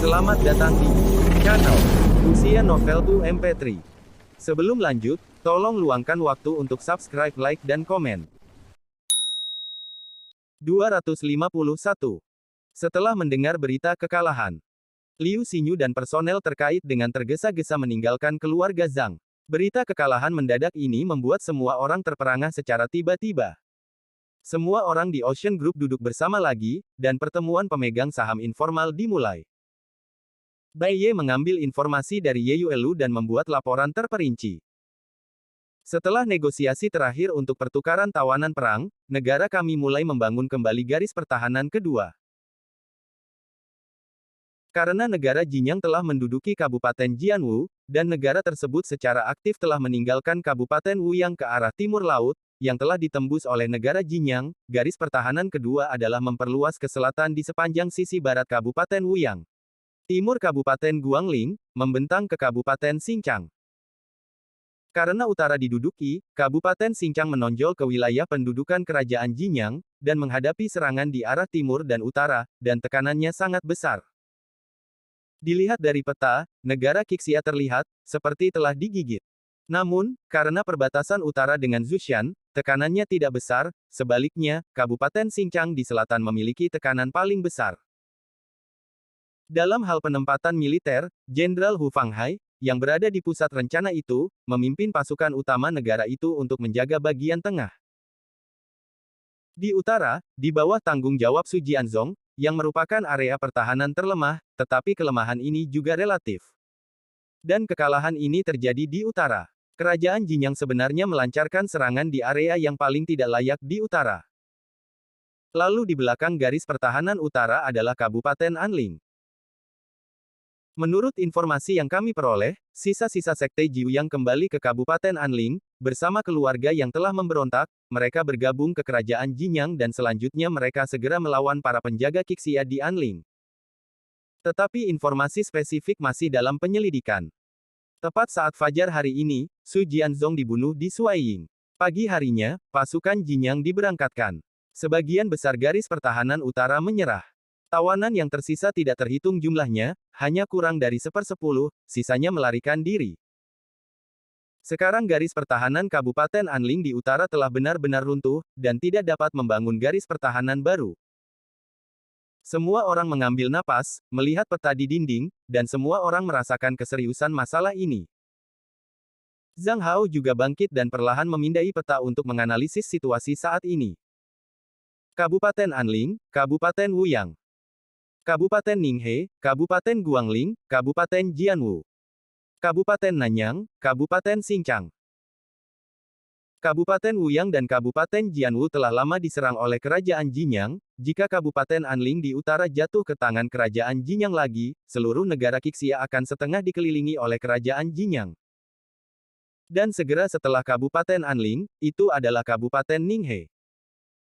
Selamat datang di channel Usia Novel 2 MP3. Sebelum lanjut, tolong luangkan waktu untuk subscribe, like, dan komen. 251. Setelah mendengar berita kekalahan, Liu Xinyu dan personel terkait dengan tergesa-gesa meninggalkan keluarga Zhang. Berita kekalahan mendadak ini membuat semua orang terperangah secara tiba-tiba. Semua orang di Ocean Group duduk bersama lagi, dan pertemuan pemegang saham informal dimulai. Bai Ye mengambil informasi dari Ye Yuelu dan membuat laporan terperinci. Setelah negosiasi terakhir untuk pertukaran tawanan perang, negara kami mulai membangun kembali garis pertahanan kedua. Karena negara Jinyang telah menduduki Kabupaten Jianwu, dan negara tersebut secara aktif telah meninggalkan Kabupaten Wuyang ke arah timur laut, yang telah ditembus oleh negara Jinyang, garis pertahanan kedua adalah memperluas ke selatan di sepanjang sisi barat Kabupaten Wuyang. Timur Kabupaten Guangling, membentang ke Kabupaten Xinjiang. Karena utara diduduki, Kabupaten Xinjiang menonjol ke wilayah pendudukan Kerajaan Jinyang, dan menghadapi serangan di arah timur dan utara, dan tekanannya sangat besar. Dilihat dari peta, negara Qixia terlihat seperti telah digigit. Namun, karena perbatasan utara dengan Zhoushan, tekanannya tidak besar, sebaliknya, Kabupaten Xinjiang di selatan memiliki tekanan paling besar. Dalam hal penempatan militer, Jenderal Hu Fanghai, yang berada di pusat rencana itu, memimpin pasukan utama negara itu untuk menjaga bagian tengah. Di utara, di bawah tanggung jawab Su Jianzong, yang merupakan area pertahanan terlemah, tetapi kelemahan ini juga relatif. Dan kekalahan ini terjadi di utara. Kerajaan Jinyang sebenarnya melancarkan serangan di area yang paling tidak layak di utara. Lalu di belakang garis pertahanan utara adalah Kabupaten Anling. Menurut informasi yang kami peroleh, sisa-sisa Sekte Jiuyang kembali ke Kabupaten Anling, bersama keluarga yang telah memberontak, mereka bergabung ke Kerajaan Jinyang dan selanjutnya mereka segera melawan para penjaga Qixia di Anling. Tetapi informasi spesifik masih dalam penyelidikan. Tepat saat fajar hari ini, Su Jianzong dibunuh di Suaiying. Pagi harinya, pasukan Jinyang diberangkatkan. Sebagian besar garis pertahanan utara menyerah. Tawanan yang tersisa tidak terhitung jumlahnya, hanya kurang dari 1/10, sisanya melarikan diri. Sekarang garis pertahanan Kabupaten Anling di utara telah benar-benar runtuh, dan tidak dapat membangun garis pertahanan baru. Semua orang mengambil napas, melihat peta di dinding, dan semua orang merasakan keseriusan masalah ini. Zhang Hao juga bangkit dan perlahan memindai peta untuk menganalisis situasi saat ini. Kabupaten Anling, Kabupaten Wuyang, Kabupaten Ninghe, Kabupaten Guangling, Kabupaten Jianwu, Kabupaten Nanyang, Kabupaten Xinjiang. Kabupaten Wuyang dan Kabupaten Jianwu telah lama diserang oleh Kerajaan Jinyang. Jika Kabupaten Anling di utara jatuh ke tangan Kerajaan Jinyang lagi, seluruh negara Qixia akan setengah dikelilingi oleh Kerajaan Jinyang. Dan segera setelah Kabupaten Anling, itu adalah Kabupaten Ninghe.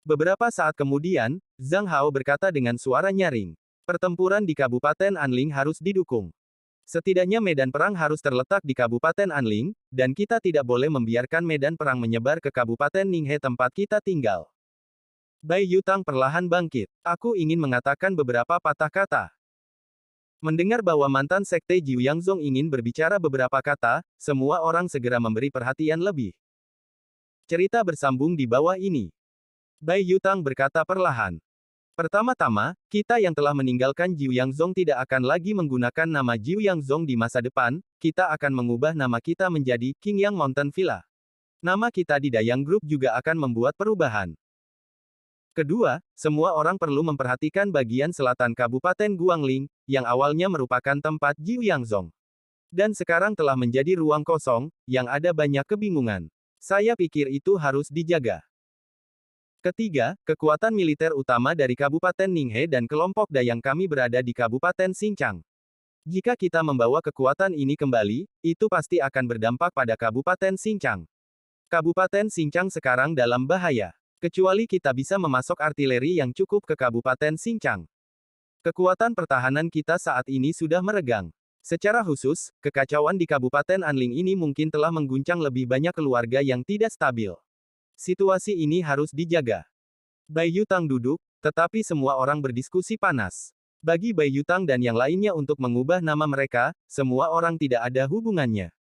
Beberapa saat kemudian, Zhang Hao berkata dengan suara nyaring, "Pertempuran di Kabupaten Anling harus didukung. Setidaknya medan perang harus terletak di Kabupaten Anling, dan kita tidak boleh membiarkan medan perang menyebar ke Kabupaten Ninghe tempat kita tinggal." Bai Yutang perlahan bangkit. "Aku ingin mengatakan beberapa patah kata." Mendengar bahwa mantan Sekte Jiuyangzong ingin berbicara beberapa kata, semua orang segera memberi perhatian lebih. Cerita bersambung di bawah ini. Bai Yutang berkata perlahan. Pertama-tama, kita yang telah meninggalkan Jiuyangzong tidak akan lagi menggunakan nama Jiuyangzong di masa depan, kita akan mengubah nama kita menjadi Qingyang Mountain Villa. Nama kita di Dayang Group juga akan membuat perubahan. Kedua, semua orang perlu memperhatikan bagian selatan Kabupaten Guangling, yang awalnya merupakan tempat Jiuyangzong. Dan sekarang telah menjadi ruang kosong, yang ada banyak kebingungan. Saya pikir itu harus dijaga. Ketiga, kekuatan militer utama dari Kabupaten Ninghe dan kelompok Dayang kami berada di Kabupaten Xinjiang. Jika kita membawa kekuatan ini kembali, itu pasti akan berdampak pada Kabupaten Xinjiang. Kabupaten Xinjiang sekarang dalam bahaya. Kecuali kita bisa memasok artileri yang cukup ke Kabupaten Xinjiang. Kekuatan pertahanan kita saat ini sudah meregang. Secara khusus, kekacauan di Kabupaten Anling ini mungkin telah mengguncang lebih banyak keluarga yang tidak stabil. Situasi ini harus dijaga. Bai Yutang duduk, tetapi semua orang berdiskusi panas. Bagi Bai Yutang dan yang lainnya untuk mengubah nama mereka, semua orang tidak ada hubungannya.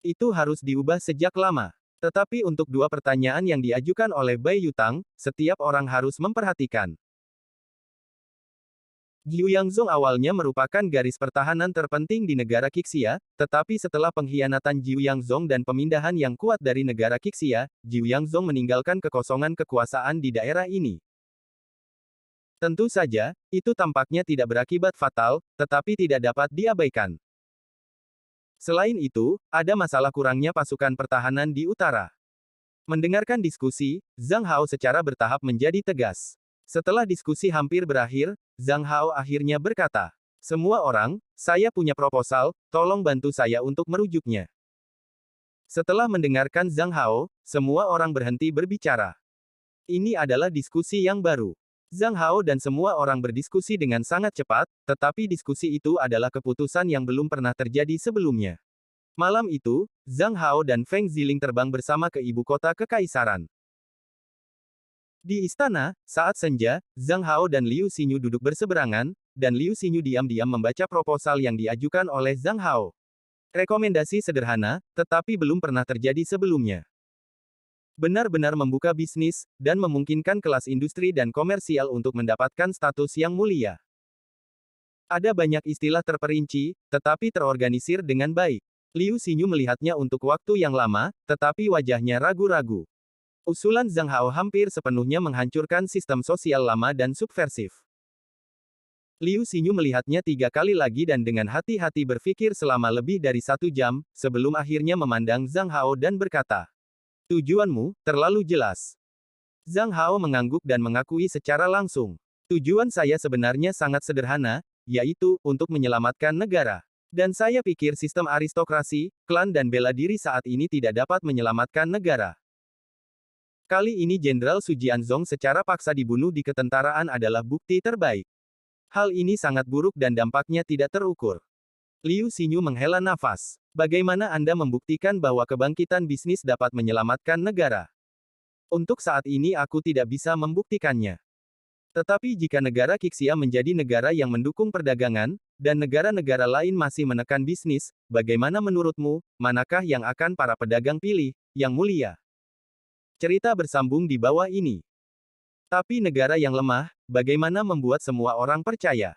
Itu harus diubah sejak lama. Tetapi untuk dua pertanyaan yang diajukan oleh Bai Yutang, setiap orang harus memperhatikan. Jiu Yangzong awalnya merupakan garis pertahanan terpenting di negara Qixia, tetapi setelah pengkhianatan Jiu Yangzong dan pemindahan yang kuat dari negara Qixia, Jiu Yangzong meninggalkan kekosongan kekuasaan di daerah ini. Tentu saja, itu tampaknya tidak berakibat fatal, tetapi tidak dapat diabaikan. Selain itu, ada masalah kurangnya pasukan pertahanan di utara. Mendengarkan diskusi, Zhang Hao secara bertahap menjadi tegas. Setelah diskusi hampir berakhir, Zhang Hao akhirnya berkata, "Semua orang, saya punya proposal, tolong bantu saya untuk merujuknya." Setelah mendengarkan Zhang Hao, semua orang berhenti berbicara. Ini adalah diskusi yang baru. Zhang Hao dan semua orang berdiskusi dengan sangat cepat, tetapi diskusi itu adalah keputusan yang belum pernah terjadi sebelumnya. Malam itu, Zhang Hao dan Feng Ziling terbang bersama ke ibu kota kekaisaran. Di istana, saat senja, Zhang Hao dan Liu Xinyu duduk berseberangan, dan Liu Xinyu diam-diam membaca proposal yang diajukan oleh Zhang Hao. Rekomendasi sederhana, tetapi belum pernah terjadi sebelumnya. Benar-benar membuka bisnis, dan memungkinkan kelas industri dan komersial untuk mendapatkan status yang mulia. Ada banyak istilah terperinci, tetapi terorganisir dengan baik. Liu Xinyu melihatnya untuk waktu yang lama, tetapi wajahnya ragu-ragu. Usulan Zhang Hao hampir sepenuhnya menghancurkan sistem sosial lama dan subversif. Liu Xinyu melihatnya 3 kali lagi dan dengan hati-hati berpikir selama lebih dari 1 jam, sebelum akhirnya memandang Zhang Hao dan berkata, "Tujuanmu terlalu jelas." Zhang Hao mengangguk dan mengakui secara langsung. "Tujuan saya sebenarnya sangat sederhana, yaitu untuk menyelamatkan negara. Dan saya pikir sistem aristokrasi, klan dan bela diri saat ini tidak dapat menyelamatkan negara. Kali ini Jenderal Su Jianzong secara paksa dibunuh di ketentaraan adalah bukti terbaik. Hal ini sangat buruk dan dampaknya tidak terukur." Liu Xinyu menghela nafas. "Bagaimana Anda membuktikan bahwa kebangkitan bisnis dapat menyelamatkan negara? Untuk saat ini aku tidak bisa membuktikannya. Tetapi jika negara Qixia menjadi negara yang mendukung perdagangan, dan negara-negara lain masih menekan bisnis, bagaimana menurutmu, manakah yang akan para pedagang pilih, Yang Mulia?" Cerita bersambung di bawah ini. Tapi negara yang lemah, bagaimana membuat semua orang percaya?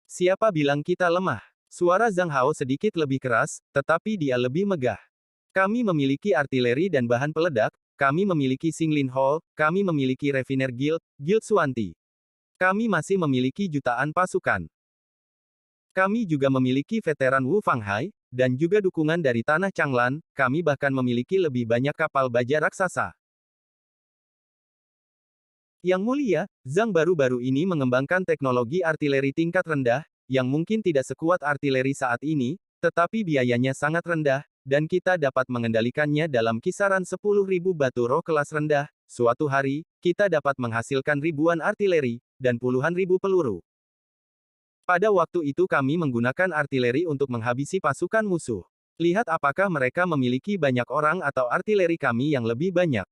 Siapa bilang kita lemah? Suara Zhang Hao sedikit lebih keras, tetapi dia lebih megah. "Kami memiliki artileri dan bahan peledak, kami memiliki Xinglin Hall, kami memiliki Refiner Guild, Guild Suanti. Kami masih memiliki jutaan pasukan. Kami juga memiliki veteran Wu Fanghai, dan juga dukungan dari tanah Changlan, kami bahkan memiliki lebih banyak kapal baja raksasa. Yang Mulia, Zhang baru-baru ini mengembangkan teknologi artileri tingkat rendah, yang mungkin tidak sekuat artileri saat ini, tetapi biayanya sangat rendah, dan kita dapat mengendalikannya dalam kisaran 10.000 batu roh kelas rendah. Suatu hari, kita dapat menghasilkan ribuan artileri, dan puluhan ribu peluru. Pada waktu itu kami menggunakan artileri untuk menghabisi pasukan musuh. Lihat apakah mereka memiliki banyak orang atau artileri kami yang lebih banyak.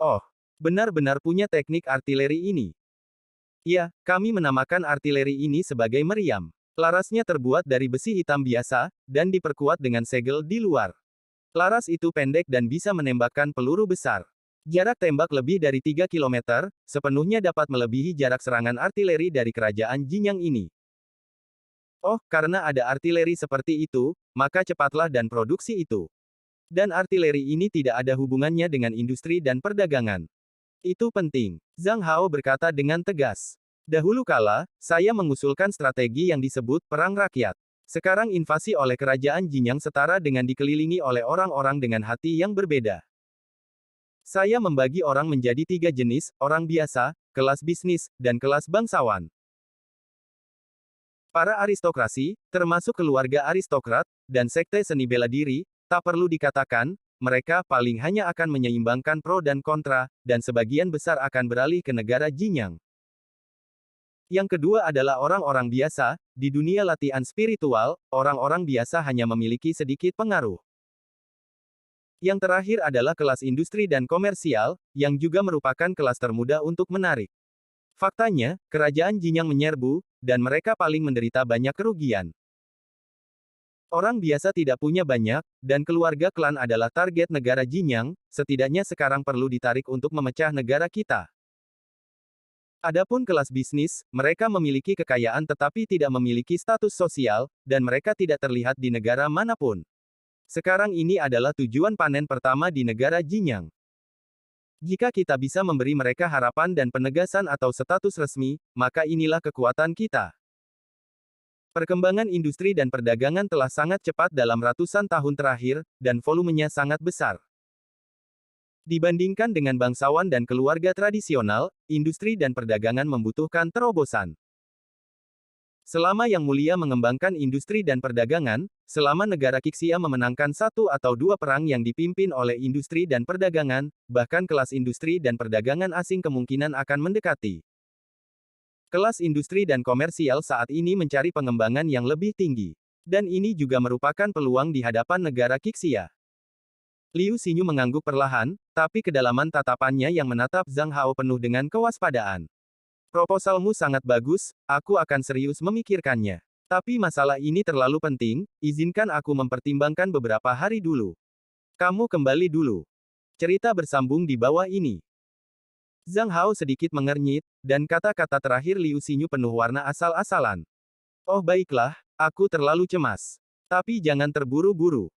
Oh, benar-benar punya teknik artileri ini. Ya, kami menamakan artileri ini sebagai meriam. Larasnya terbuat dari besi hitam biasa, dan diperkuat dengan segel di luar. Laras itu pendek dan bisa menembakkan peluru besar. Jarak tembak lebih dari 3 km, sepenuhnya dapat melebihi jarak serangan artileri dari kerajaan Jinyang ini. Oh, karena ada artileri seperti itu, maka cepatlah dan produksi itu. Dan artileri ini tidak ada hubungannya dengan industri dan perdagangan. Itu penting. Zhang Hao berkata dengan tegas. Dahulu kala, saya mengusulkan strategi yang disebut perang rakyat. Sekarang invasi oleh kerajaan Jinyang setara dengan dikelilingi oleh orang-orang dengan hati yang berbeda. Saya membagi orang menjadi 3 jenis, orang biasa, kelas bisnis, dan kelas bangsawan. Para aristokrasi, termasuk keluarga aristokrat, dan sekte seni bela diri, tak perlu dikatakan, mereka paling hanya akan menyeimbangkan pro dan kontra, dan sebagian besar akan beralih ke negara Jinyang. Yang kedua adalah orang-orang biasa, di dunia latihan spiritual, orang-orang biasa hanya memiliki sedikit pengaruh. Yang terakhir adalah kelas industri dan komersial, yang juga merupakan kelas termuda untuk menarik. Faktanya, kerajaan Jinyang menyerbu, dan mereka paling menderita banyak kerugian. Orang biasa tidak punya banyak, dan keluarga klan adalah target negara Jinyang, setidaknya sekarang perlu ditarik untuk memecah negara kita. Adapun kelas bisnis, mereka memiliki kekayaan tetapi tidak memiliki status sosial, dan mereka tidak terlihat di negara manapun. Sekarang ini adalah tujuan panen pertama di negara Jinyang. Jika kita bisa memberi mereka harapan dan penegasan atau status resmi, maka inilah kekuatan kita. Perkembangan industri dan perdagangan telah sangat cepat dalam ratusan tahun terakhir, dan volumenya sangat besar. Dibandingkan dengan bangsawan dan keluarga tradisional, industri dan perdagangan membutuhkan terobosan. Selama Yang Mulia mengembangkan industri dan perdagangan, selama negara Qixia memenangkan satu atau dua perang yang dipimpin oleh industri dan perdagangan, bahkan kelas industri dan perdagangan asing kemungkinan akan mendekati. Kelas industri dan komersial saat ini mencari pengembangan yang lebih tinggi. Dan ini juga merupakan peluang di hadapan negara Qixia. Liu Xinyu mengangguk perlahan, tapi kedalaman tatapannya yang menatap Zhang Hao penuh dengan kewaspadaan. Proposalmu sangat bagus, aku akan serius memikirkannya. Tapi masalah ini terlalu penting, izinkan aku mempertimbangkan beberapa hari dulu. Kamu kembali dulu. Cerita bersambung di bawah ini. Zhang Hao sedikit mengernyit, dan kata-kata terakhir Liu Xinyu penuh warna asal-asalan. Oh baiklah, aku terlalu cemas. Tapi jangan terburu-buru.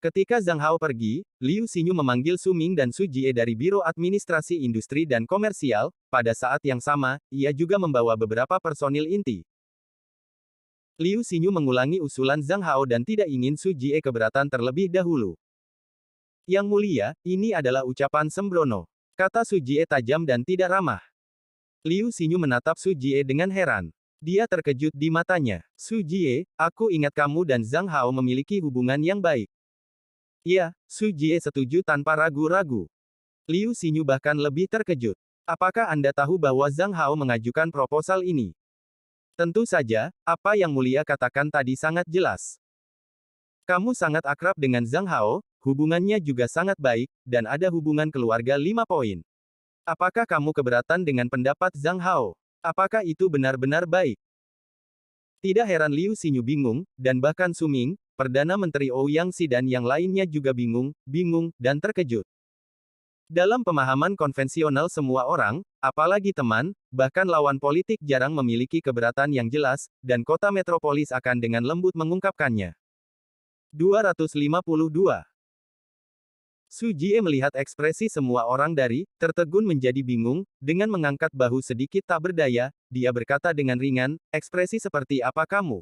Ketika Zhang Hao pergi, Liu Xinyu memanggil Su Ming dan Su Jie dari Biro Administrasi Industri dan Komersial. Pada saat yang sama, ia juga membawa beberapa personil inti. Liu Xinyu mengulangi usulan Zhang Hao dan tidak ingin Su Jie keberatan terlebih dahulu. Yang Mulia, ini adalah ucapan sembrono, kata Su Jie tajam dan tidak ramah. Liu Xinyu menatap Su Jie dengan heran. Dia terkejut di matanya. Su Jie, aku ingat kamu dan Zhang Hao memiliki hubungan yang baik. Iya, Su Jie setuju tanpa ragu-ragu. Liu Xinyu bahkan lebih terkejut. Apakah Anda tahu bahwa Zhang Hao mengajukan proposal ini? Tentu saja, apa yang Mulia katakan tadi sangat jelas. Kamu sangat akrab dengan Zhang Hao, hubungannya juga sangat baik, dan ada hubungan keluarga 5 poin. Apakah kamu keberatan dengan pendapat Zhang Hao? Apakah itu benar-benar baik? Tidak heran Liu Xinyu bingung, dan bahkan Su Ming, Perdana Menteri Ouyang Xi dan yang lainnya juga bingung, dan terkejut. Dalam pemahaman konvensional semua orang, apalagi teman, bahkan lawan politik jarang memiliki keberatan yang jelas, dan kota metropolis akan dengan lembut mengungkapkannya. 252. Su Jie melihat ekspresi semua orang dari tertegun menjadi bingung, dengan mengangkat bahu sedikit tak berdaya, dia berkata dengan ringan, ekspresi seperti apa kamu?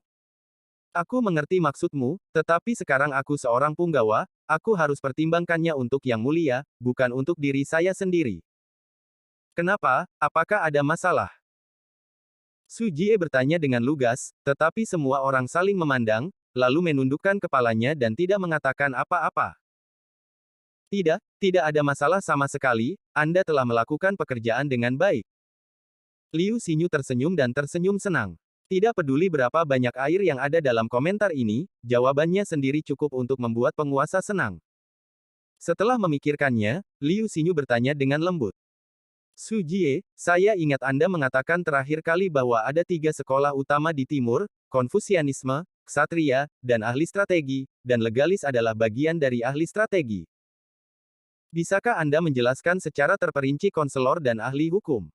Aku mengerti maksudmu, tetapi sekarang aku seorang punggawa, aku harus pertimbangkannya untuk Yang Mulia, bukan untuk diri saya sendiri. Kenapa? Apakah ada masalah? Su Jie bertanya dengan lugas, tetapi semua orang saling memandang, lalu menundukkan kepalanya dan tidak mengatakan apa-apa. Tidak, tidak ada masalah sama sekali, Anda telah melakukan pekerjaan dengan baik. Liu Xinyu tersenyum dan tersenyum senang. Tidak peduli berapa banyak air yang ada dalam komentar ini, jawabannya sendiri cukup untuk membuat penguasa senang. Setelah memikirkannya, Liu Xinyu bertanya dengan lembut. Su Jie, saya ingat Anda mengatakan terakhir kali bahwa ada 3 sekolah utama di timur, Konfusianisme, Ksatria, dan ahli strategi, dan legalis adalah bagian dari ahli strategi. Bisakah Anda menjelaskan secara terperinci konselor dan ahli hukum?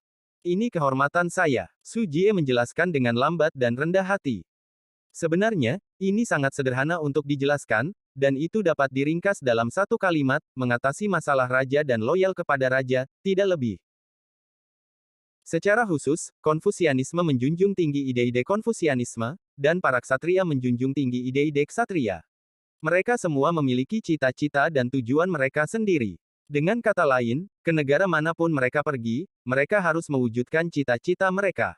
Ini kehormatan saya, Su Jie menjelaskan dengan lambat dan rendah hati. Sebenarnya, ini sangat sederhana untuk dijelaskan, dan itu dapat diringkas dalam satu kalimat, mengatasi masalah raja dan loyal kepada raja, tidak lebih. Secara khusus, Konfusianisme menjunjung tinggi ide-ide Konfusianisme, dan para ksatria menjunjung tinggi ide-ide ksatria. Mereka semua memiliki cita-cita dan tujuan mereka sendiri. Dengan kata lain, ke negara manapun mereka pergi, mereka harus mewujudkan cita-cita mereka.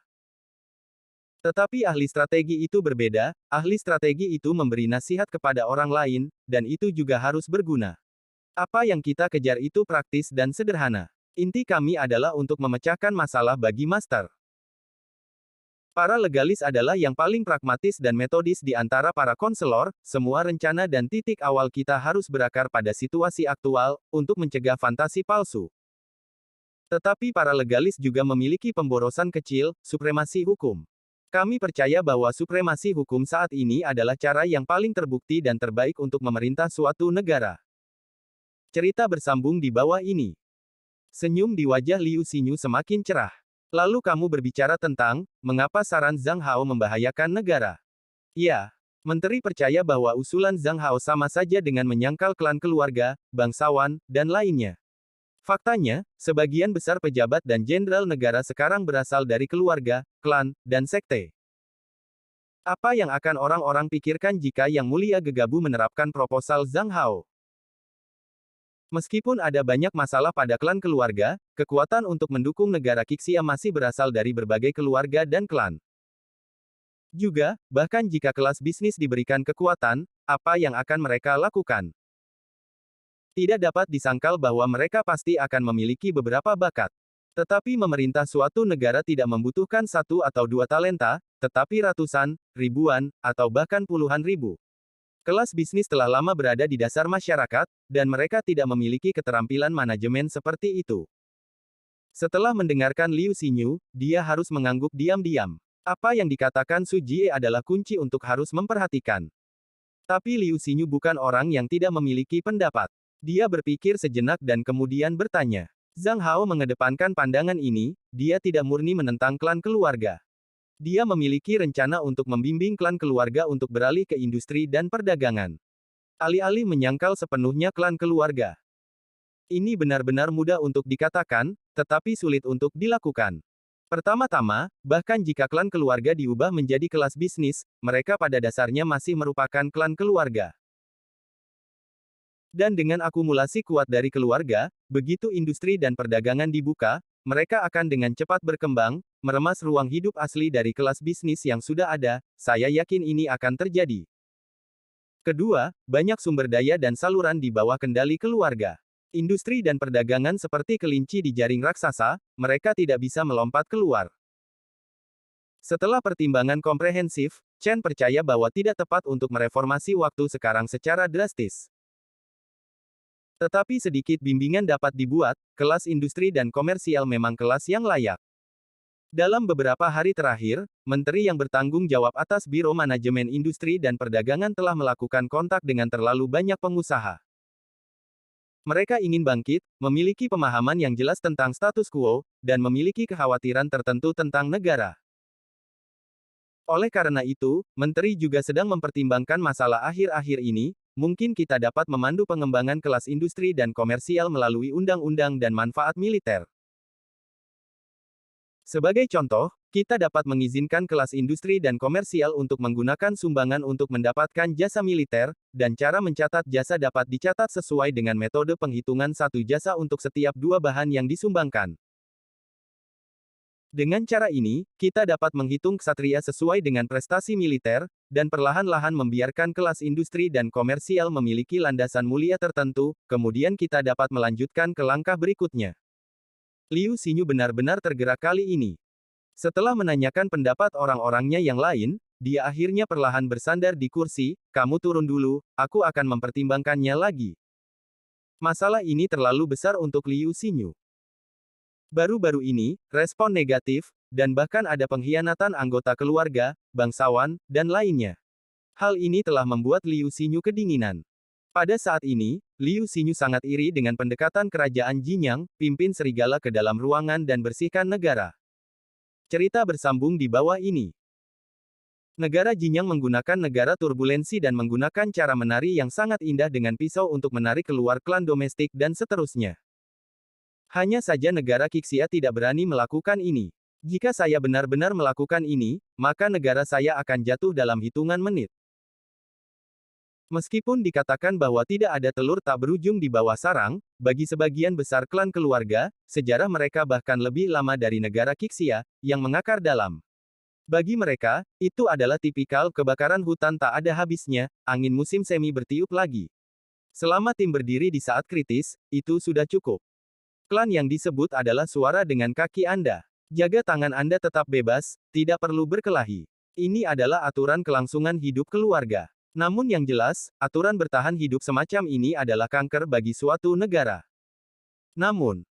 Tetapi ahli strategi itu berbeda, ahli strategi itu memberi nasihat kepada orang lain, dan itu juga harus berguna. Apa yang kita kejar itu praktis dan sederhana. Inti kami adalah untuk memecahkan masalah bagi master. Para legalis adalah yang paling pragmatis dan metodis di antara para konselor, semua rencana dan titik awal kita harus berakar pada situasi aktual, untuk mencegah fantasi palsu. Tetapi para legalis juga memiliki pemborosan kecil, supremasi hukum. Kami percaya bahwa supremasi hukum saat ini adalah cara yang paling terbukti dan terbaik untuk memerintah suatu negara. Cerita bersambung di bawah ini. Senyum di wajah Liu Xinyu semakin cerah. Lalu kamu berbicara tentang, mengapa saran Zhang Hao membahayakan negara? Ya, menteri percaya bahwa usulan Zhang Hao sama saja dengan menyangkal klan keluarga, bangsawan, dan lainnya. Faktanya, sebagian besar pejabat dan jenderal negara sekarang berasal dari keluarga, klan, dan sekte. Apa yang akan orang-orang pikirkan jika Yang Mulia Gegabah menerapkan proposal Zhang Hao? Meskipun ada banyak masalah pada klan keluarga, kekuatan untuk mendukung negara Qixia masih berasal dari berbagai keluarga dan klan. Juga, bahkan jika kelas bisnis diberikan kekuatan, apa yang akan mereka lakukan? Tidak dapat disangkal bahwa mereka pasti akan memiliki beberapa bakat. Tetapi memerintah suatu negara tidak membutuhkan satu atau dua talenta, tetapi ratusan, ribuan, atau bahkan puluhan ribu. Kelas bisnis telah lama berada di dasar masyarakat, dan mereka tidak memiliki keterampilan manajemen seperti itu. Setelah mendengarkan Liu Xinyu, dia harus mengangguk diam-diam. Apa yang dikatakan Su Jie adalah kunci untuk harus memperhatikan. Tapi Liu Xinyu bukan orang yang tidak memiliki pendapat. Dia berpikir sejenak dan kemudian bertanya. Zhang Hao mengedepankan pandangan ini, dia tidak murni menentang klan keluarga. Dia memiliki rencana untuk membimbing klan keluarga untuk beralih ke industri dan perdagangan. Alih-alih menyangkal sepenuhnya klan keluarga. Ini benar-benar mudah untuk dikatakan, tetapi sulit untuk dilakukan. Pertama-tama, bahkan jika klan keluarga diubah menjadi kelas bisnis, mereka pada dasarnya masih merupakan klan keluarga. Dan dengan akumulasi kuat dari keluarga, begitu industri dan perdagangan dibuka, mereka akan dengan cepat berkembang, meremas ruang hidup asli dari kelas bisnis yang sudah ada, saya yakin ini akan terjadi. Kedua, banyak sumber daya dan saluran di bawah kendali keluarga. Industri dan perdagangan seperti kelinci di jaring raksasa, mereka tidak bisa melompat keluar. Setelah pertimbangan komprehensif, Chen percaya bahwa tidak tepat untuk mereformasi waktu sekarang secara drastis. Tetapi sedikit bimbingan dapat dibuat, kelas industri dan komersial memang kelas yang layak. Dalam beberapa hari terakhir, menteri yang bertanggung jawab atas Biro Manajemen Industri dan Perdagangan telah melakukan kontak dengan terlalu banyak pengusaha. Mereka ingin bangkit, memiliki pemahaman yang jelas tentang status quo, dan memiliki kekhawatiran tertentu tentang negara. Oleh karena itu, menteri juga sedang mempertimbangkan masalah akhir-akhir ini. Mungkin kita dapat memandu pengembangan kelas industri dan komersial melalui undang-undang dan manfaat militer. Sebagai contoh, kita dapat mengizinkan kelas industri dan komersial untuk menggunakan sumbangan untuk mendapatkan jasa militer, dan cara mencatat jasa dapat dicatat sesuai dengan metode penghitungan satu jasa untuk setiap dua bahan yang disumbangkan. Dengan cara ini, kita dapat menghitung ksatria sesuai dengan prestasi militer, dan perlahan-lahan membiarkan kelas industri dan komersial memiliki landasan mulia tertentu, kemudian kita dapat melanjutkan ke langkah berikutnya. Liu Xinyu benar-benar tergerak kali ini. Setelah menanyakan pendapat orang-orangnya yang lain, dia akhirnya perlahan bersandar di kursi, kamu turun dulu, aku akan mempertimbangkannya lagi. Masalah ini terlalu besar untuk Liu Xinyu. Baru-baru ini, respon negatif, dan bahkan ada pengkhianatan anggota keluarga, bangsawan, dan lainnya. Hal ini telah membuat Liu Xinyu kedinginan. Pada saat ini, Liu Xinyu sangat iri dengan pendekatan kerajaan Jinyang, pimpin serigala ke dalam ruangan dan bersihkan negara. Cerita bersambung di bawah ini. Negara Jinyang menggunakan negara turbulensi dan menggunakan cara menari yang sangat indah dengan pisau untuk menarik keluar klan domestik dan seterusnya. Hanya saja negara Qixia tidak berani melakukan ini. Jika saya benar-benar melakukan ini, maka negara saya akan jatuh dalam hitungan menit. Meskipun dikatakan bahwa tidak ada telur tak berujung di bawah sarang, bagi sebagian besar klan keluarga, sejarah mereka bahkan lebih lama dari negara Qixia, yang mengakar dalam. Bagi mereka, itu adalah tipikal kebakaran hutan tak ada habisnya, angin musim semi bertiup lagi. Selama tim berdiri di saat kritis, itu sudah cukup. Klan yang disebut adalah suara dengan kaki Anda. Jaga tangan Anda tetap bebas, tidak perlu berkelahi. Ini adalah aturan kelangsungan hidup keluarga. Namun yang jelas, aturan bertahan hidup semacam ini adalah kanker bagi suatu negara. Namun,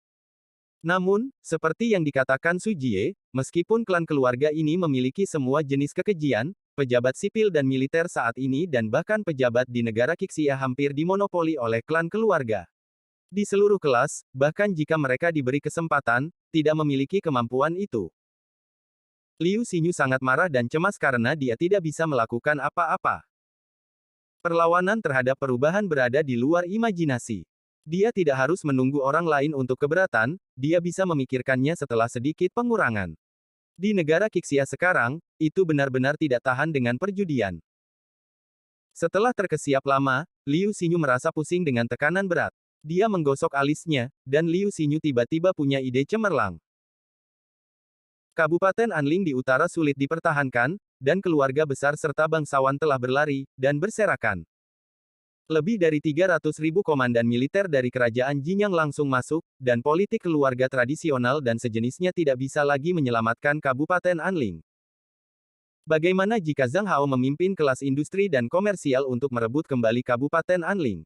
Namun, seperti yang dikatakan Su Jie, meskipun klan keluarga ini memiliki semua jenis kekejian, pejabat sipil dan militer saat ini dan bahkan pejabat di negara Qixia hampir dimonopoli oleh klan keluarga. Di seluruh kelas, bahkan jika mereka diberi kesempatan, tidak memiliki kemampuan itu. Liu Xinyu sangat marah dan cemas karena dia tidak bisa melakukan apa-apa. Perlawanan terhadap perubahan berada di luar imajinasi. Dia tidak harus menunggu orang lain untuk keberatan, dia bisa memikirkannya setelah sedikit pengurangan. Di negara Qixia sekarang, itu benar-benar tidak tahan dengan perjudian. Setelah terkesiap lama, Liu Xinyu merasa pusing dengan tekanan berat. Dia menggosok alisnya, dan Liu Xinyu tiba-tiba punya ide cemerlang. Kabupaten Anling di utara sulit dipertahankan, dan keluarga besar serta bangsawan telah berlari, dan berserakan. Lebih dari 300.000 komandan militer dari kerajaan Jinyang langsung masuk, dan politik keluarga tradisional dan sejenisnya tidak bisa lagi menyelamatkan Kabupaten Anling. Bagaimana jika Zhang Hao memimpin kelas industri dan komersial untuk merebut kembali Kabupaten Anling?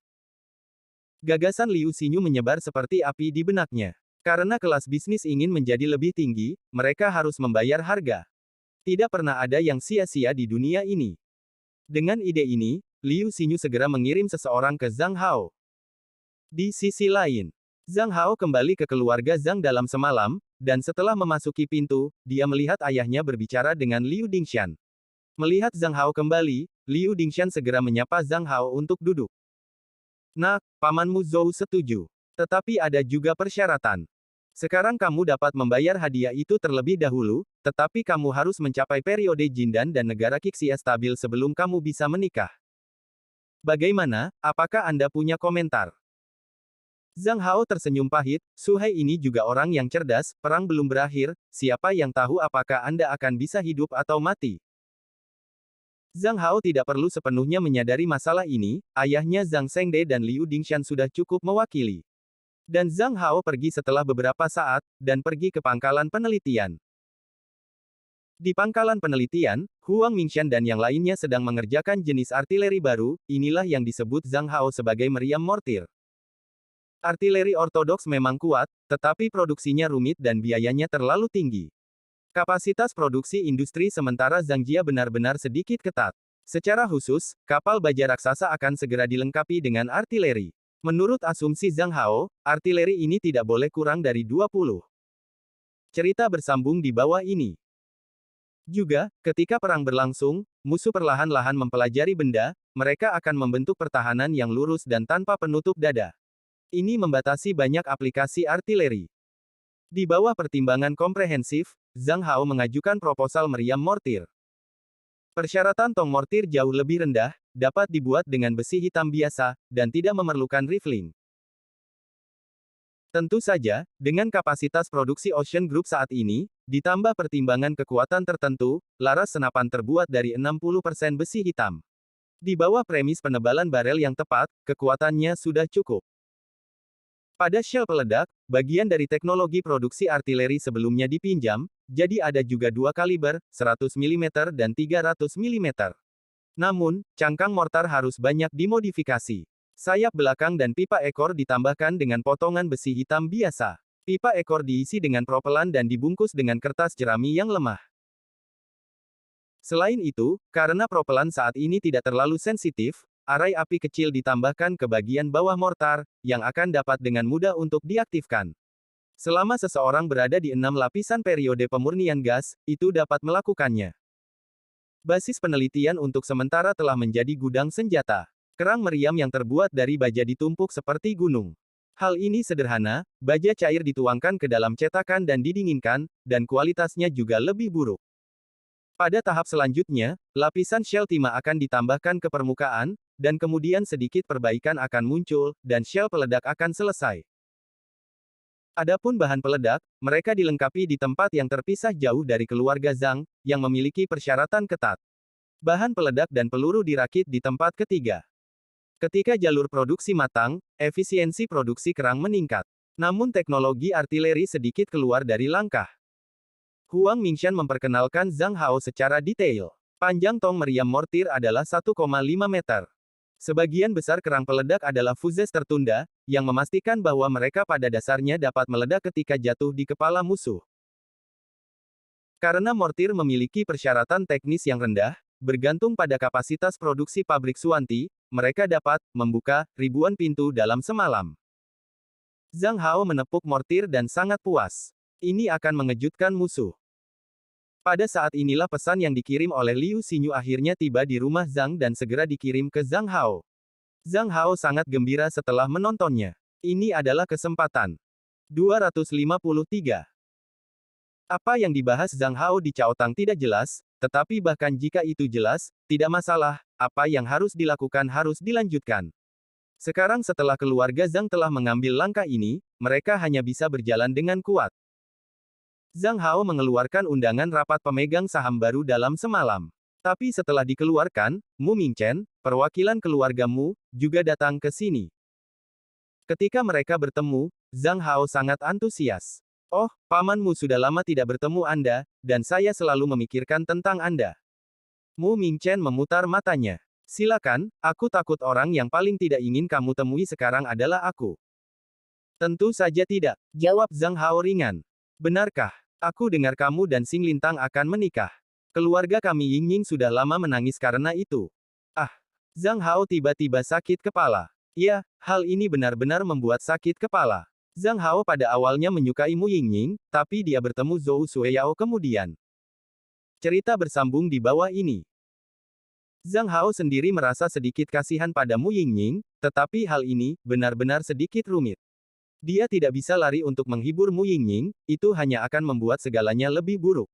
Gagasan Liu Xinyu menyebar seperti api di benaknya. Karena kelas bisnis ingin menjadi lebih tinggi, mereka harus membayar harga. Tidak pernah ada yang sia-sia di dunia ini. Dengan ide ini, Liu Xinyu segera mengirim seseorang ke Zhang Hao. Di sisi lain, Zhang Hao kembali ke keluarga Zhang dalam semalam, dan setelah memasuki pintu, dia melihat ayahnya berbicara dengan Liu Dingshan. Melihat Zhang Hao kembali, Liu Dingshan segera menyapa Zhang Hao untuk duduk. Nak, pamanmu Zhou setuju. Tetapi ada juga persyaratan. Sekarang kamu dapat membayar hadiah itu terlebih dahulu, tetapi kamu harus mencapai periode Jindan dan negara Qixia stabil sebelum kamu bisa menikah. Bagaimana, apakah Anda punya komentar? Zhang Hao tersenyum pahit, Su Hai ini juga orang yang cerdas, perang belum berakhir, siapa yang tahu apakah Anda akan bisa hidup atau mati. Zhang Hao tidak perlu sepenuhnya menyadari masalah ini, ayahnya Zhang Shengde dan Liu Dingshan sudah cukup mewakili. Dan Zhang Hao pergi setelah beberapa saat, dan pergi ke pangkalan penelitian. Di pangkalan penelitian, Huang Mingshan dan yang lainnya sedang mengerjakan jenis artileri baru, inilah yang disebut Zhang Hao sebagai meriam mortir. Artileri ortodoks memang kuat, tetapi produksinya rumit dan biayanya terlalu tinggi. Kapasitas produksi industri sementara Zhang Jia benar-benar sedikit ketat. Secara khusus, kapal baja raksasa akan segera dilengkapi dengan artileri. Menurut asumsi Zhang Hao, artileri ini tidak boleh kurang dari 20. Cerita bersambung di bawah ini. Juga, ketika perang berlangsung, musuh perlahan-lahan mempelajari benda, mereka akan membentuk pertahanan yang lurus dan tanpa penutup dada. Ini membatasi banyak aplikasi artileri. Di bawah pertimbangan komprehensif, Zhang Hao mengajukan proposal meriam mortir. Persyaratan tong mortir jauh lebih rendah, dapat dibuat dengan besi hitam biasa, dan tidak memerlukan rifling. Tentu saja, dengan kapasitas produksi Ocean Group saat ini, ditambah pertimbangan kekuatan tertentu, laras senapan terbuat dari 60% besi hitam. Di bawah premis penebalan barel yang tepat, kekuatannya sudah cukup. Pada shell peledak, bagian dari teknologi produksi artileri sebelumnya dipinjam, jadi ada juga dua kaliber, 100 mm dan 300 mm. Namun, cangkang mortar harus banyak dimodifikasi. Sayap belakang dan pipa ekor ditambahkan dengan potongan besi hitam biasa. Pipa ekor diisi dengan propelan dan dibungkus dengan kertas jerami yang lemah. Selain itu, karena propelan saat ini tidak terlalu sensitif, arai api kecil ditambahkan ke bagian bawah mortar, yang akan dapat dengan mudah untuk diaktifkan. Selama seseorang berada di 6 lapisan periode pemurnian gas, itu dapat melakukannya. Basis penelitian untuk sementara telah menjadi gudang senjata. Kerang meriam yang terbuat dari baja ditumpuk seperti gunung. Hal ini sederhana, baja cair dituangkan ke dalam cetakan dan didinginkan, dan kualitasnya juga lebih buruk. Pada tahap selanjutnya, lapisan shell timah akan ditambahkan ke permukaan, dan kemudian sedikit perbaikan akan muncul, dan shell peledak akan selesai. Adapun bahan peledak, mereka dilengkapi di tempat yang terpisah jauh dari keluarga Zhang, yang memiliki persyaratan ketat. Bahan peledak dan peluru dirakit di tempat ketiga. Ketika jalur produksi matang, efisiensi produksi kerang meningkat. Namun teknologi artileri sedikit keluar dari langkah. Huang Mingshan memperkenalkan Zhang Hao secara detail. Panjang tong meriam mortir adalah 1,5 meter. Sebagian besar kerang peledak adalah fuses tertunda, yang memastikan bahwa mereka pada dasarnya dapat meledak ketika jatuh di kepala musuh. Karena mortir memiliki persyaratan teknis yang rendah, bergantung pada kapasitas produksi pabrik Suwanti, mereka dapat membuka ribuan pintu dalam semalam. Zhang Hao menepuk mortir dan sangat puas. Ini akan mengejutkan musuh. Pada saat inilah pesan yang dikirim oleh Liu Xinyu akhirnya tiba di rumah Zhang dan segera dikirim ke Zhang Hao. Zhang Hao sangat gembira setelah menontonnya. Ini adalah kesempatan. 253. Apa yang dibahas Zhang Hao di Chaotang tidak jelas, tetapi bahkan jika itu jelas, tidak masalah, apa yang harus dilakukan harus dilanjutkan. Sekarang setelah keluarga Zhang telah mengambil langkah ini, mereka hanya bisa berjalan dengan kuat. Zhang Hao mengeluarkan undangan rapat pemegang saham baru dalam semalam. Tapi setelah dikeluarkan, Mu Mingchen, perwakilan keluarga Mu, juga datang ke sini. Ketika mereka bertemu, Zhang Hao sangat antusias. Oh, pamanmu sudah lama tidak bertemu Anda, dan saya selalu memikirkan tentang Anda. Mu Mingchen memutar matanya. Silakan, aku takut orang yang paling tidak ingin kamu temui sekarang adalah aku. Tentu saja tidak, jawab Zhang Hao ringan. Benarkah? Aku dengar kamu dan Xing Lintang akan menikah. Keluarga kami Ying Ying sudah lama menangis karena itu. Ah, Zhang Hao tiba-tiba sakit kepala. Ya, hal ini benar-benar membuat sakit kepala. Zhang Hao pada awalnya menyukai Mu Yingying, tapi dia bertemu Zhou Sueyao kemudian. Cerita bersambung di bawah ini. Zhang Hao sendiri merasa sedikit kasihan pada Mu Yingying, tetapi hal ini benar-benar sedikit rumit. Dia tidak bisa lari untuk menghibur Mu Yingying, itu hanya akan membuat segalanya lebih buruk.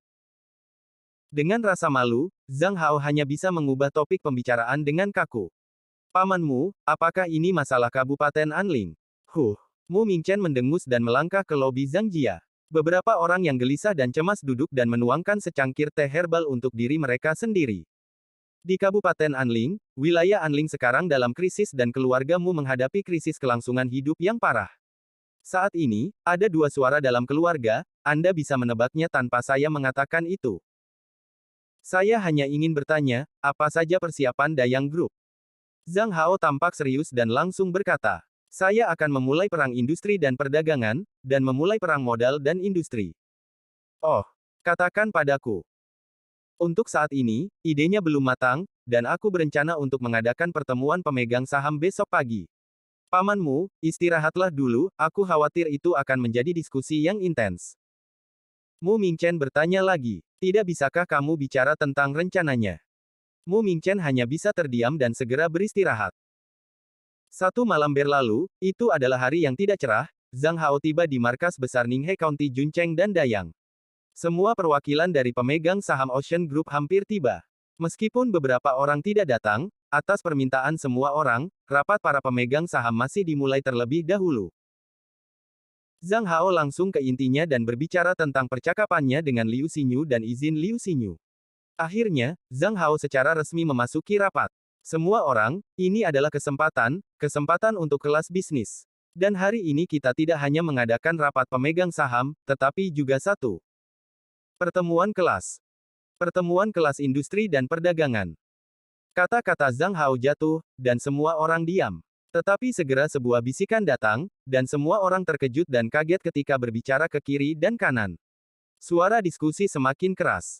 Dengan rasa malu, Zhang Hao hanya bisa mengubah topik pembicaraan dengan kaku. Pamanmu, apakah ini masalah Kabupaten Anling? Mu Mingchen mendengus dan melangkah ke lobi Zhang Jia. Beberapa orang yang gelisah dan cemas duduk dan menuangkan secangkir teh herbal untuk diri mereka sendiri. Di Kabupaten Anling, wilayah Anling sekarang dalam krisis dan keluargamu menghadapi krisis kelangsungan hidup yang parah. Saat ini, ada dua suara dalam keluarga, Anda bisa menebaknya tanpa saya mengatakan itu. Saya hanya ingin bertanya, apa saja persiapan Dayang Group? Zhang Hao tampak serius dan langsung berkata. Saya akan memulai perang industri dan perdagangan, dan memulai perang modal dan industri. Oh, katakan padaku. Untuk saat ini, idenya belum matang, dan aku berencana untuk mengadakan pertemuan pemegang saham besok pagi. Pamanmu, istirahatlah dulu, aku khawatir itu akan menjadi diskusi yang intens. Mu Mingchen bertanya lagi, tidak bisakah kamu bicara tentang rencananya? Mu Mingchen hanya bisa terdiam dan segera beristirahat. Satu malam berlalu, itu adalah hari yang tidak cerah, Zhang Hao tiba di markas besar Ninghe County Juncheng dan Dayang. Semua perwakilan dari pemegang saham Ocean Group hampir tiba. Meskipun beberapa orang tidak datang, atas permintaan semua orang, rapat para pemegang saham masih dimulai terlebih dahulu. Zhang Hao langsung ke intinya dan berbicara tentang percakapannya dengan Liu Xinyu dan izin Liu Xinyu. Akhirnya, Zhang Hao secara resmi memasuki rapat. Semua orang, ini adalah kesempatan untuk kelas bisnis. Dan hari ini kita tidak hanya mengadakan rapat pemegang saham, tetapi juga satu pertemuan kelas. Pertemuan kelas industri dan perdagangan. Kata-kata Zhang Hao jatuh, dan semua orang diam. Tetapi segera sebuah bisikan datang, dan semua orang terkejut dan kaget ketika berbicara ke kiri dan kanan. Suara diskusi semakin keras.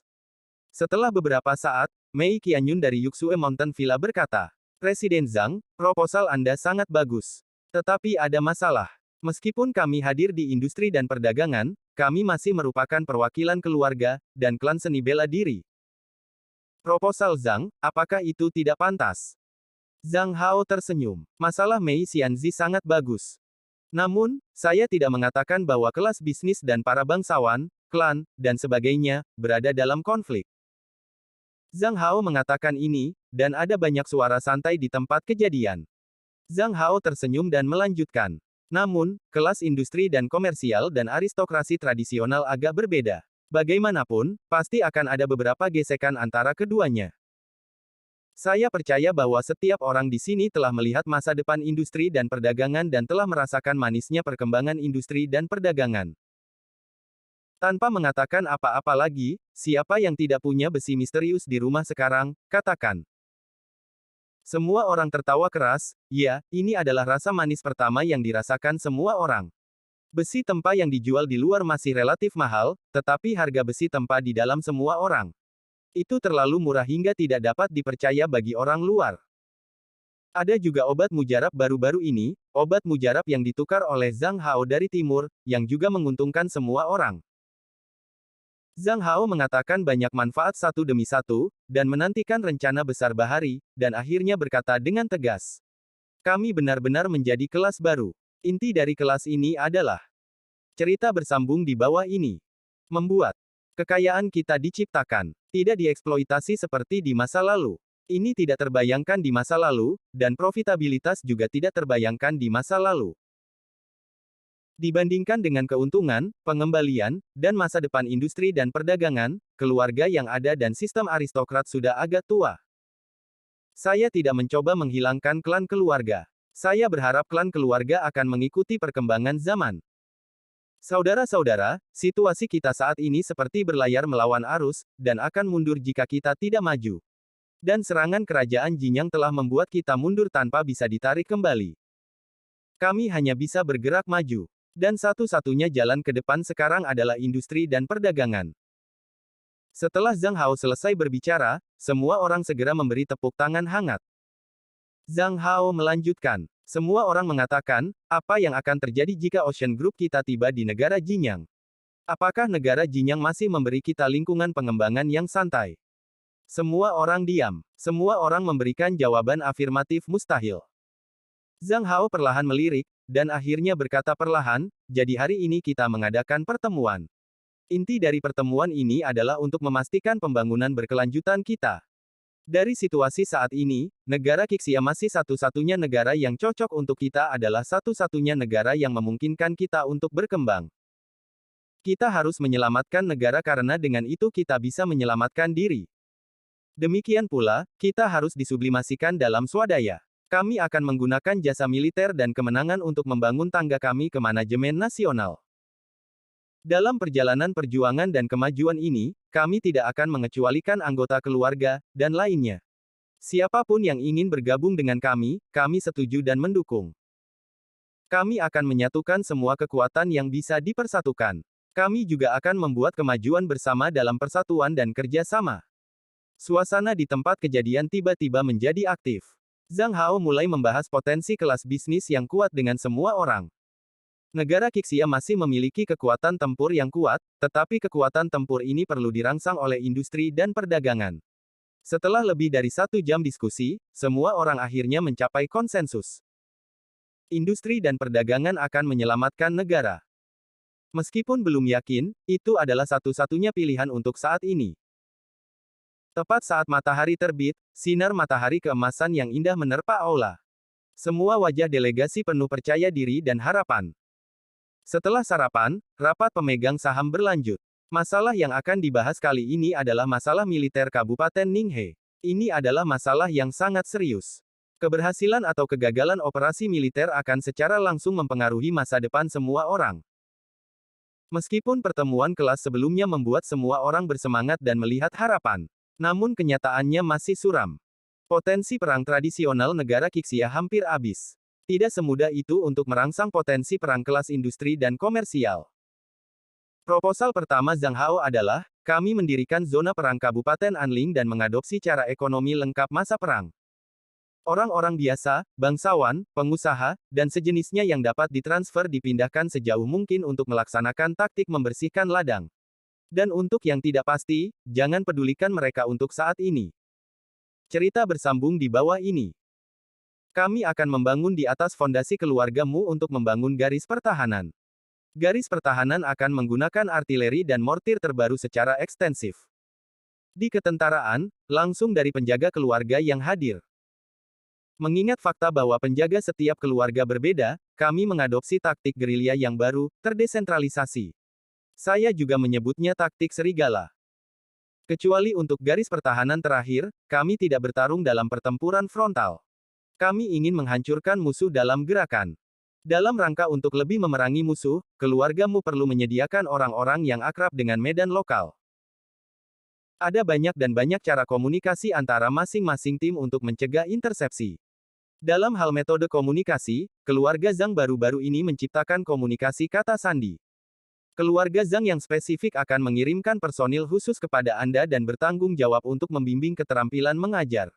Setelah beberapa saat, Mei Qianyun dari Yuxue Mountain Villa berkata, Presiden Zhang, proposal Anda sangat bagus. Tetapi ada masalah. Meskipun kami hadir di industri dan perdagangan, kami masih merupakan perwakilan keluarga, dan klan seni bela diri. Proposal Zhang, apakah itu tidak pantas? Zhang Hao tersenyum. Masalah Mei Xianzi sangat bagus. Namun, saya tidak mengatakan bahwa kelas bisnis dan para bangsawan, klan, dan sebagainya, berada dalam konflik. Zhang Hao mengatakan ini, dan ada banyak suara santai di tempat kejadian. Zhang Hao tersenyum dan melanjutkan. Namun, kelas industri dan komersial dan aristokrasi tradisional agak berbeda. Bagaimanapun, pasti akan ada beberapa gesekan antara keduanya. Saya percaya bahwa setiap orang di sini telah melihat masa depan industri dan perdagangan dan telah merasakan manisnya perkembangan industri dan perdagangan. Tanpa mengatakan apa-apa lagi, siapa yang tidak punya besi misterius di rumah sekarang, katakan. Semua orang tertawa keras. Ya, ini adalah rasa manis pertama yang dirasakan semua orang. Besi tempa yang dijual di luar masih relatif mahal, tetapi harga besi tempa di dalam semua orang. Itu terlalu murah hingga tidak dapat dipercaya bagi orang luar. Ada juga obat mujarab baru-baru ini, obat mujarab yang ditukar oleh Zhang Hao dari timur, yang juga menguntungkan semua orang. Zhang Hao mengatakan banyak manfaat satu demi satu, dan menantikan rencana besar Bahari, dan akhirnya berkata dengan tegas. Kami benar-benar menjadi kelas baru. Inti dari kelas ini adalah cerita bersambung di bawah ini. Membuat kekayaan kita diciptakan, tidak dieksploitasi seperti di masa lalu. Ini tidak terbayangkan di masa lalu, dan profitabilitas juga tidak terbayangkan di masa lalu. Dibandingkan dengan keuntungan, pengembalian, dan masa depan industri dan perdagangan, keluarga yang ada dan sistem aristokrat sudah agak tua. Saya tidak mencoba menghilangkan klan keluarga. Saya berharap klan keluarga akan mengikuti perkembangan zaman. Saudara-saudara, situasi kita saat ini seperti berlayar melawan arus, dan akan mundur jika kita tidak maju. Dan serangan kerajaan Jinyang telah membuat kita mundur tanpa bisa ditarik kembali. Kami hanya bisa bergerak maju. Dan satu-satunya jalan ke depan sekarang adalah industri dan perdagangan. Setelah Zhang Hao selesai berbicara, semua orang segera memberi tepuk tangan hangat. Zhang Hao melanjutkan. Semua orang mengatakan, apa yang akan terjadi jika Ocean Group kita tiba di negara Jinyang? Apakah negara Jinyang masih memberi kita lingkungan pengembangan yang santai? Semua orang diam. Semua orang memberikan jawaban afirmatif mustahil. Zhang Hao perlahan melirik, dan akhirnya berkata perlahan, jadi hari ini kita mengadakan pertemuan. Inti dari pertemuan ini adalah untuk memastikan pembangunan berkelanjutan kita. Dari situasi saat ini, negara Qixia masih satu-satunya negara yang cocok untuk kita adalah satu-satunya negara yang memungkinkan kita untuk berkembang. Kita harus menyelamatkan negara karena dengan itu kita bisa menyelamatkan diri. Demikian pula, kita harus disublimasikan dalam swadaya. Kami akan menggunakan jasa militer dan kemenangan untuk membangun tangga kami ke manajemen nasional. Dalam perjalanan perjuangan dan kemajuan ini, kami tidak akan mengecualikan anggota keluarga, dan lainnya. Siapapun yang ingin bergabung dengan kami setuju dan mendukung. Kami akan menyatukan semua kekuatan yang bisa dipersatukan. Kami juga akan membuat kemajuan bersama dalam persatuan dan kerja sama. Suasana di tempat kejadian tiba-tiba menjadi aktif. Zhang Hao mulai membahas potensi kelas bisnis yang kuat dengan semua orang. Negara Qixia masih memiliki kekuatan tempur yang kuat, tetapi kekuatan tempur ini perlu dirangsang oleh industri dan perdagangan. Setelah lebih dari 1 jam diskusi, semua orang akhirnya mencapai konsensus. Industri dan perdagangan akan menyelamatkan negara. Meskipun belum yakin, itu adalah satu-satunya pilihan untuk saat ini. Tepat saat matahari terbit, sinar matahari keemasan yang indah menerpa aula. Semua wajah delegasi penuh percaya diri dan harapan. Setelah sarapan, rapat pemegang saham berlanjut. Masalah yang akan dibahas kali ini adalah masalah militer Kabupaten Ninghe. Ini adalah masalah yang sangat serius. Keberhasilan atau kegagalan operasi militer akan secara langsung mempengaruhi masa depan semua orang. Meskipun pertemuan kelas sebelumnya membuat semua orang bersemangat dan melihat harapan, namun kenyataannya masih suram. Potensi perang tradisional negara Qixia hampir habis. Tidak semudah itu untuk merangsang potensi perang kelas industri dan komersial. Proposal pertama Zhang Hao adalah, kami mendirikan zona perang Kabupaten Anling dan mengadopsi cara ekonomi lengkap masa perang. Orang-orang biasa, bangsawan, pengusaha, dan sejenisnya yang dapat ditransfer dipindahkan sejauh mungkin untuk melaksanakan taktik membersihkan ladang. Dan untuk yang tidak pasti, jangan pedulikan mereka untuk saat ini. Cerita bersambung di bawah ini. Kami akan membangun di atas fondasi keluargamu untuk membangun garis pertahanan. Garis pertahanan akan menggunakan artileri dan mortir terbaru secara ekstensif. Di ketentaraan, langsung dari penjaga keluarga yang hadir. Mengingat fakta bahwa penjaga setiap keluarga berbeda, kami mengadopsi taktik gerilya yang baru, terdesentralisasi. Saya juga menyebutnya taktik serigala. Kecuali untuk garis pertahanan terakhir, kami tidak bertarung dalam pertempuran frontal. Kami ingin menghancurkan musuh dalam gerakan. Dalam rangka untuk lebih memerangi musuh, keluargamu perlu menyediakan orang-orang yang akrab dengan medan lokal. Ada banyak cara komunikasi antara masing-masing tim untuk mencegah intersepsi. Dalam hal metode komunikasi, keluarga Zhang baru-baru ini menciptakan komunikasi kata sandi. Keluarga Zhang yang spesifik akan mengirimkan personil khusus kepada Anda dan bertanggung jawab untuk membimbing keterampilan mengajar.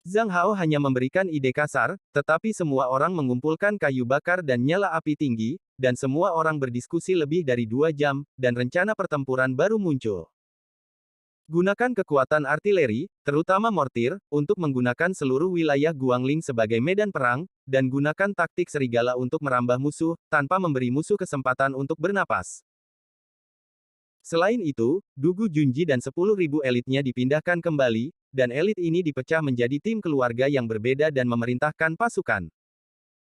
Zhang Hao hanya memberikan ide kasar, tetapi semua orang mengumpulkan kayu bakar dan nyala api tinggi, dan semua orang berdiskusi lebih dari 2 jam, dan rencana pertempuran baru muncul. Gunakan kekuatan artileri, terutama mortir, untuk menggunakan seluruh wilayah Guangling sebagai medan perang, dan gunakan taktik serigala untuk merambah musuh, tanpa memberi musuh kesempatan untuk bernapas. Selain itu, Dugu Junji dan 10.000 elitnya dipindahkan kembali, dan elit ini dipecah menjadi tim keluarga yang berbeda dan memerintahkan pasukan.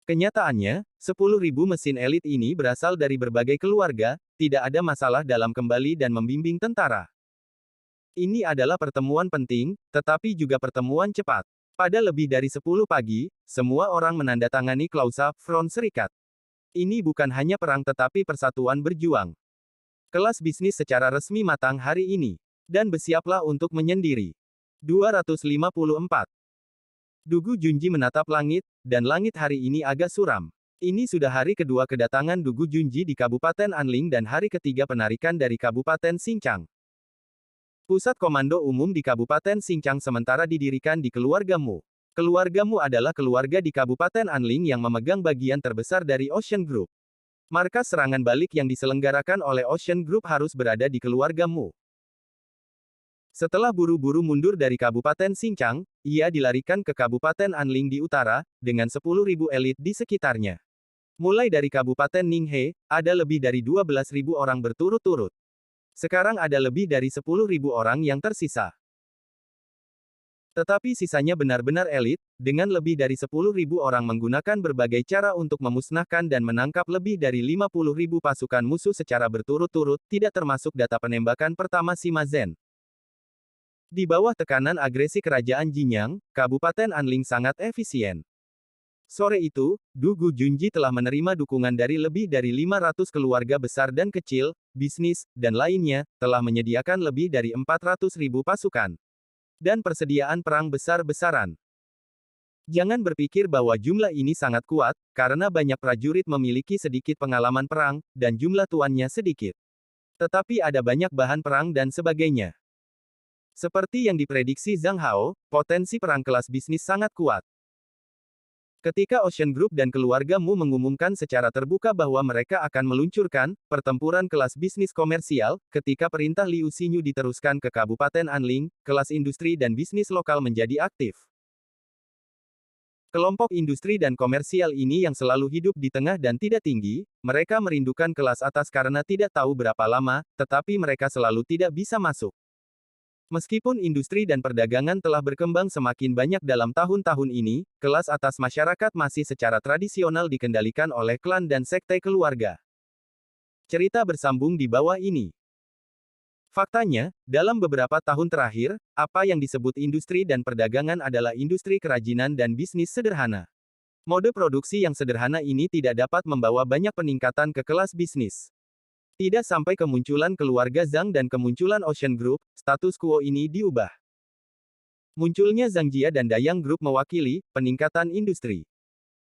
Kenyataannya, 10.000 mesin elit ini berasal dari berbagai keluarga, tidak ada masalah dalam kembali dan membimbing tentara. Ini adalah pertemuan penting, tetapi juga pertemuan cepat. Pada lebih dari 10 pagi, semua orang menandatangani klausa Front Serikat. Ini bukan hanya perang tetapi persatuan berjuang. Kelas bisnis secara resmi matang hari ini. Dan bersiaplah untuk menyendiri. 254. Dugu Junji menatap langit, dan langit hari ini agak suram. Ini sudah hari kedua kedatangan Dugu Junji di Kabupaten Anling dan hari ketiga penarikan dari Kabupaten Xinjiang. Pusat Komando Umum di Kabupaten Xinjiang sementara didirikan di keluargamu. Keluargamu adalah keluarga di Kabupaten Anling yang memegang bagian terbesar dari Ocean Group. Markas serangan balik yang diselenggarakan oleh Ocean Group harus berada di keluargamu. Setelah buru-buru mundur dari Kabupaten Xinjiang, ia dilarikan ke Kabupaten Anling di utara, dengan 10.000 elit di sekitarnya. Mulai dari Kabupaten Ninghe, ada lebih dari 12.000 orang berturut-turut. Sekarang ada lebih dari 10.000 orang yang tersisa. Tetapi sisanya benar-benar elit, dengan lebih dari 10.000 orang menggunakan berbagai cara untuk memusnahkan dan menangkap lebih dari 50.000 pasukan musuh secara berturut-turut, tidak termasuk data penembakan pertama Sima Zhen. Di bawah tekanan agresi kerajaan Jinyang, Kabupaten Anling sangat efisien. Sore itu, Dugu Junji telah menerima dukungan dari lebih dari 500 keluarga besar dan kecil, bisnis, dan lainnya, telah menyediakan lebih dari 400.000 pasukan. Dan persediaan perang besar-besaran. Jangan berpikir bahwa jumlah ini sangat kuat, karena banyak prajurit memiliki sedikit pengalaman perang, dan jumlah tuannya sedikit. Tetapi ada banyak bahan perang dan sebagainya. Seperti yang diprediksi Zhang Hao, potensi perang kelas bisnis sangat kuat. Ketika Ocean Group dan keluargamu mengumumkan secara terbuka bahwa mereka akan meluncurkan pertempuran kelas bisnis komersial, ketika perintah Liu Xinyu diteruskan ke Kabupaten Anling, kelas industri dan bisnis lokal menjadi aktif. Kelompok industri dan komersial ini yang selalu hidup di tengah dan tidak tinggi, mereka merindukan kelas atas karena tidak tahu berapa lama, tetapi mereka selalu tidak bisa masuk. Meskipun industri dan perdagangan telah berkembang semakin banyak dalam tahun-tahun ini, kelas atas masyarakat masih secara tradisional dikendalikan oleh klan dan sekte keluarga. Cerita bersambung di bawah ini. Faktanya, dalam beberapa tahun terakhir, apa yang disebut industri dan perdagangan adalah industri kerajinan dan bisnis sederhana. Mode produksi yang sederhana ini tidak dapat membawa banyak peningkatan ke kelas bisnis. Tidak sampai kemunculan keluarga Zhang dan kemunculan Ocean Group, status quo ini diubah. Munculnya Zhang Jia dan Dayang Group mewakili peningkatan industri.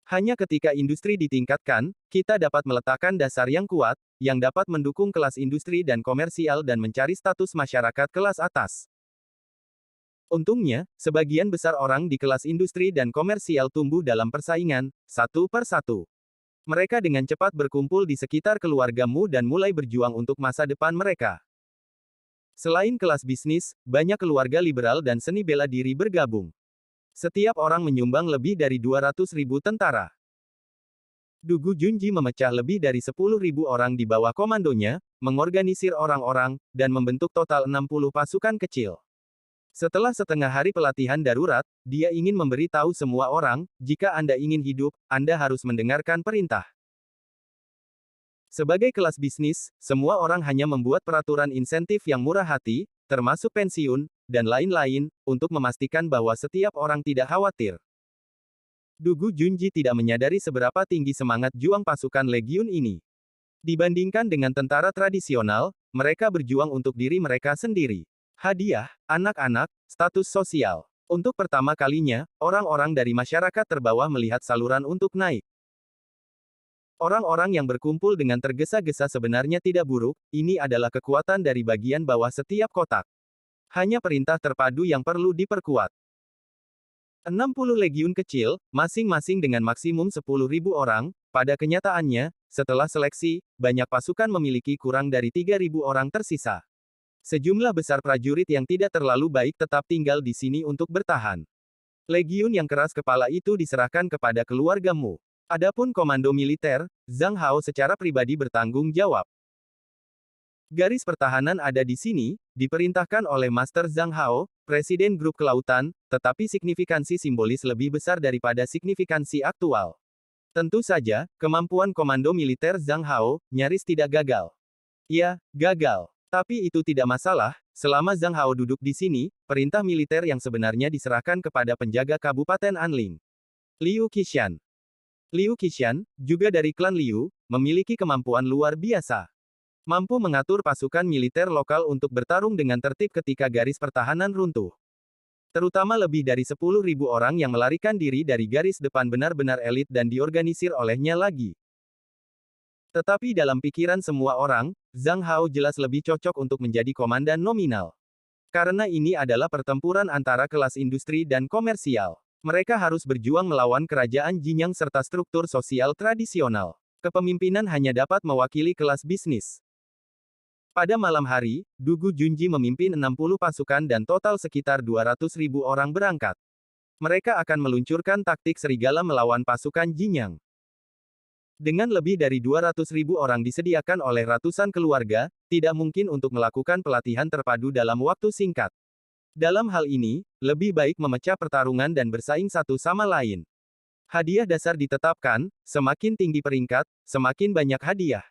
Hanya ketika industri ditingkatkan, kita dapat meletakkan dasar yang kuat, yang dapat mendukung kelas industri dan komersial dan mencari status masyarakat kelas atas. Untungnya, sebagian besar orang di kelas industri dan komersial tumbuh dalam persaingan, satu per satu. Mereka dengan cepat berkumpul di sekitar keluargamu dan mulai berjuang untuk masa depan mereka. Selain kelas bisnis, banyak keluarga liberal dan seni bela diri bergabung. Setiap orang menyumbang lebih dari 200.000 tentara. Dugu Junji memecah lebih dari 10.000 orang di bawah komandonya, mengorganisir orang-orang, dan membentuk total 60 pasukan kecil. Setelah setengah hari pelatihan darurat, dia ingin memberi tahu semua orang, jika Anda ingin hidup, Anda harus mendengarkan perintah. Sebagai kelas bisnis, semua orang hanya membuat peraturan insentif yang murah hati, termasuk pensiun, dan lain-lain, untuk memastikan bahwa setiap orang tidak khawatir. Dugu Junji tidak menyadari seberapa tinggi semangat juang pasukan legiun ini. Dibandingkan dengan tentara tradisional, mereka berjuang untuk diri mereka sendiri. Hadiah, anak-anak, status sosial. Untuk pertama kalinya, orang-orang dari masyarakat terbawah melihat saluran untuk naik. Orang-orang yang berkumpul dengan tergesa-gesa sebenarnya tidak buruk, ini adalah kekuatan dari bagian bawah setiap kotak. Hanya perintah terpadu yang perlu diperkuat. 60 legiun kecil, masing-masing dengan maksimum 10.000 orang, pada kenyataannya, setelah seleksi, banyak pasukan memiliki kurang dari 3.000 orang tersisa. Sejumlah besar prajurit yang tidak terlalu baik tetap tinggal di sini untuk bertahan. Legiun yang keras kepala itu diserahkan kepada keluargamu. Adapun komando militer, Zhang Hao secara pribadi bertanggung jawab. Garis pertahanan ada di sini, diperintahkan oleh Master Zhang Hao, Presiden Grup Kelautan, tetapi signifikansi simbolis lebih besar daripada signifikansi aktual. Tentu saja, kemampuan komando militer Zhang Hao, nyaris tidak gagal. Ya, gagal. Tapi itu tidak masalah, selama Zhang Hao duduk di sini, perintah militer yang sebenarnya diserahkan kepada penjaga Kabupaten Anling. Liu Qishan. Liu Qishan, juga dari klan Liu, memiliki kemampuan luar biasa. Mampu mengatur pasukan militer lokal untuk bertarung dengan tertib ketika garis pertahanan runtuh. Terutama lebih dari 10.000 orang yang melarikan diri dari garis depan benar-benar elit dan diorganisir olehnya lagi. Tetapi dalam pikiran semua orang, Zhang Hao jelas lebih cocok untuk menjadi komandan nominal. Karena ini adalah pertempuran antara kelas industri dan komersial. Mereka harus berjuang melawan kerajaan Jinyang serta struktur sosial tradisional. Kepemimpinan hanya dapat mewakili kelas bisnis. Pada malam hari, Dugu Junji memimpin 60 pasukan dan total sekitar 200.000 orang berangkat. Mereka akan meluncurkan taktik serigala melawan pasukan Jinyang. Dengan lebih dari 200.000 orang disediakan oleh ratusan keluarga, tidak mungkin untuk melakukan pelatihan terpadu dalam waktu singkat. Dalam hal ini, lebih baik memecah pertarungan dan bersaing satu sama lain. Hadiah dasar ditetapkan, semakin tinggi peringkat, semakin banyak hadiah.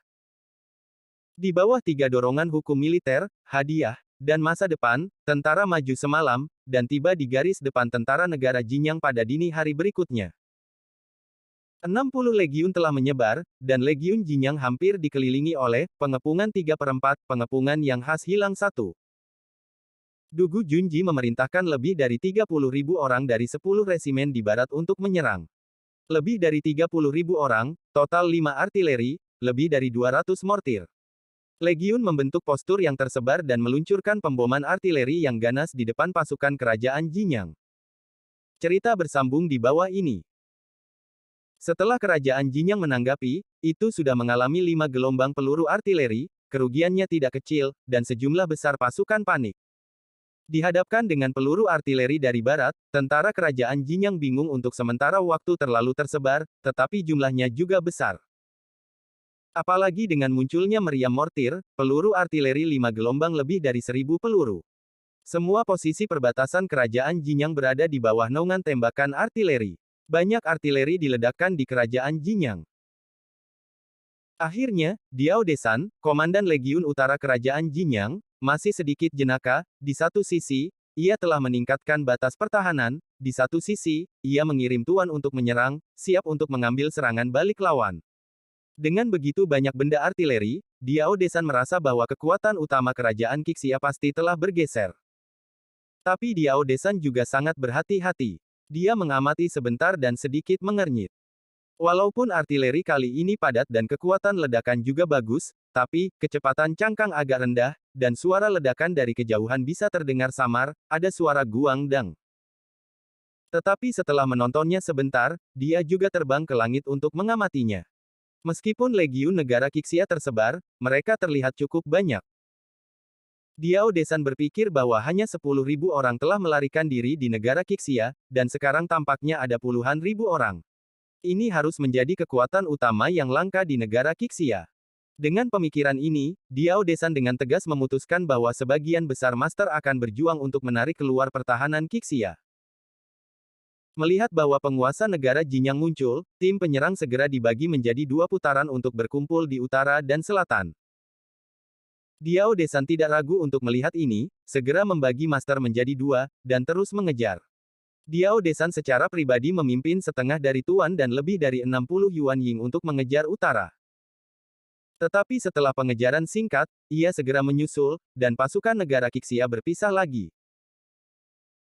Di bawah 3 dorongan hukum militer, hadiah, dan masa depan, tentara maju semalam, dan tiba di garis depan tentara negara Jinyang pada dini hari berikutnya. 60 legiun telah menyebar, dan legiun Jinyang hampir dikelilingi oleh pengepungan 3/4, pengepungan yang khas hilang satu. Dugu Junji memerintahkan lebih dari 30.000 orang dari 10 resimen di barat untuk menyerang. Lebih dari 30.000 orang, total 5 artileri, lebih dari 200 mortir. Legiun membentuk postur yang tersebar dan meluncurkan pemboman artileri yang ganas di depan pasukan kerajaan Jinyang. Cerita bersambung di bawah ini. Setelah kerajaan Jinyang menanggapi, itu sudah mengalami 5 gelombang peluru artileri, kerugiannya tidak kecil, dan sejumlah besar pasukan panik. Dihadapkan dengan peluru artileri dari barat, tentara kerajaan Jinyang bingung untuk sementara waktu terlalu tersebar, tetapi jumlahnya juga besar. Apalagi dengan munculnya meriam mortir, peluru artileri 5 gelombang lebih dari 1.000 peluru. Semua posisi perbatasan kerajaan Jinyang berada di bawah naungan tembakan artileri. Banyak artileri diledakkan di kerajaan Jinyang. Akhirnya, Diao Desan, komandan Legiun Utara Kerajaan Jinyang, masih sedikit jenaka. Di satu sisi, ia telah meningkatkan batas pertahanan, di satu sisi, ia mengirim tuan untuk menyerang, siap untuk mengambil serangan balik lawan. Dengan begitu banyak benda artileri, Diao Desan merasa bahwa kekuatan utama kerajaan Qixia pasti telah bergeser. Tapi Diao Desan juga sangat berhati-hati. Dia mengamati sebentar dan sedikit mengernyit. Walaupun artileri kali ini padat dan kekuatan ledakan juga bagus, tapi kecepatan cangkang agak rendah, dan suara ledakan dari kejauhan bisa terdengar samar, ada suara guang dang. Tetapi setelah menontonnya sebentar, dia juga terbang ke langit untuk mengamatinya. Meskipun legiun negara Qixia tersebar, mereka terlihat cukup banyak. Diao Desan berpikir bahwa hanya 10.000 orang telah melarikan diri di negara Qixia, dan sekarang tampaknya ada puluhan ribu orang. Ini harus menjadi kekuatan utama yang langka di negara Qixia. Dengan pemikiran ini, Diao Desan dengan tegas memutuskan bahwa sebagian besar master akan berjuang untuk menarik keluar pertahanan Qixia. Melihat bahwa penguasa negara Jinyang muncul, tim penyerang segera dibagi menjadi 2 putaran untuk berkumpul di utara dan selatan. Diao Desan tidak ragu untuk melihat ini, segera membagi master menjadi 2, dan terus mengejar. Diao Desan secara pribadi memimpin setengah dari tuan dan lebih dari 60 Yuan Ying untuk mengejar utara. Tetapi setelah pengejaran singkat, ia segera menyusul, dan pasukan negara Qixia berpisah lagi.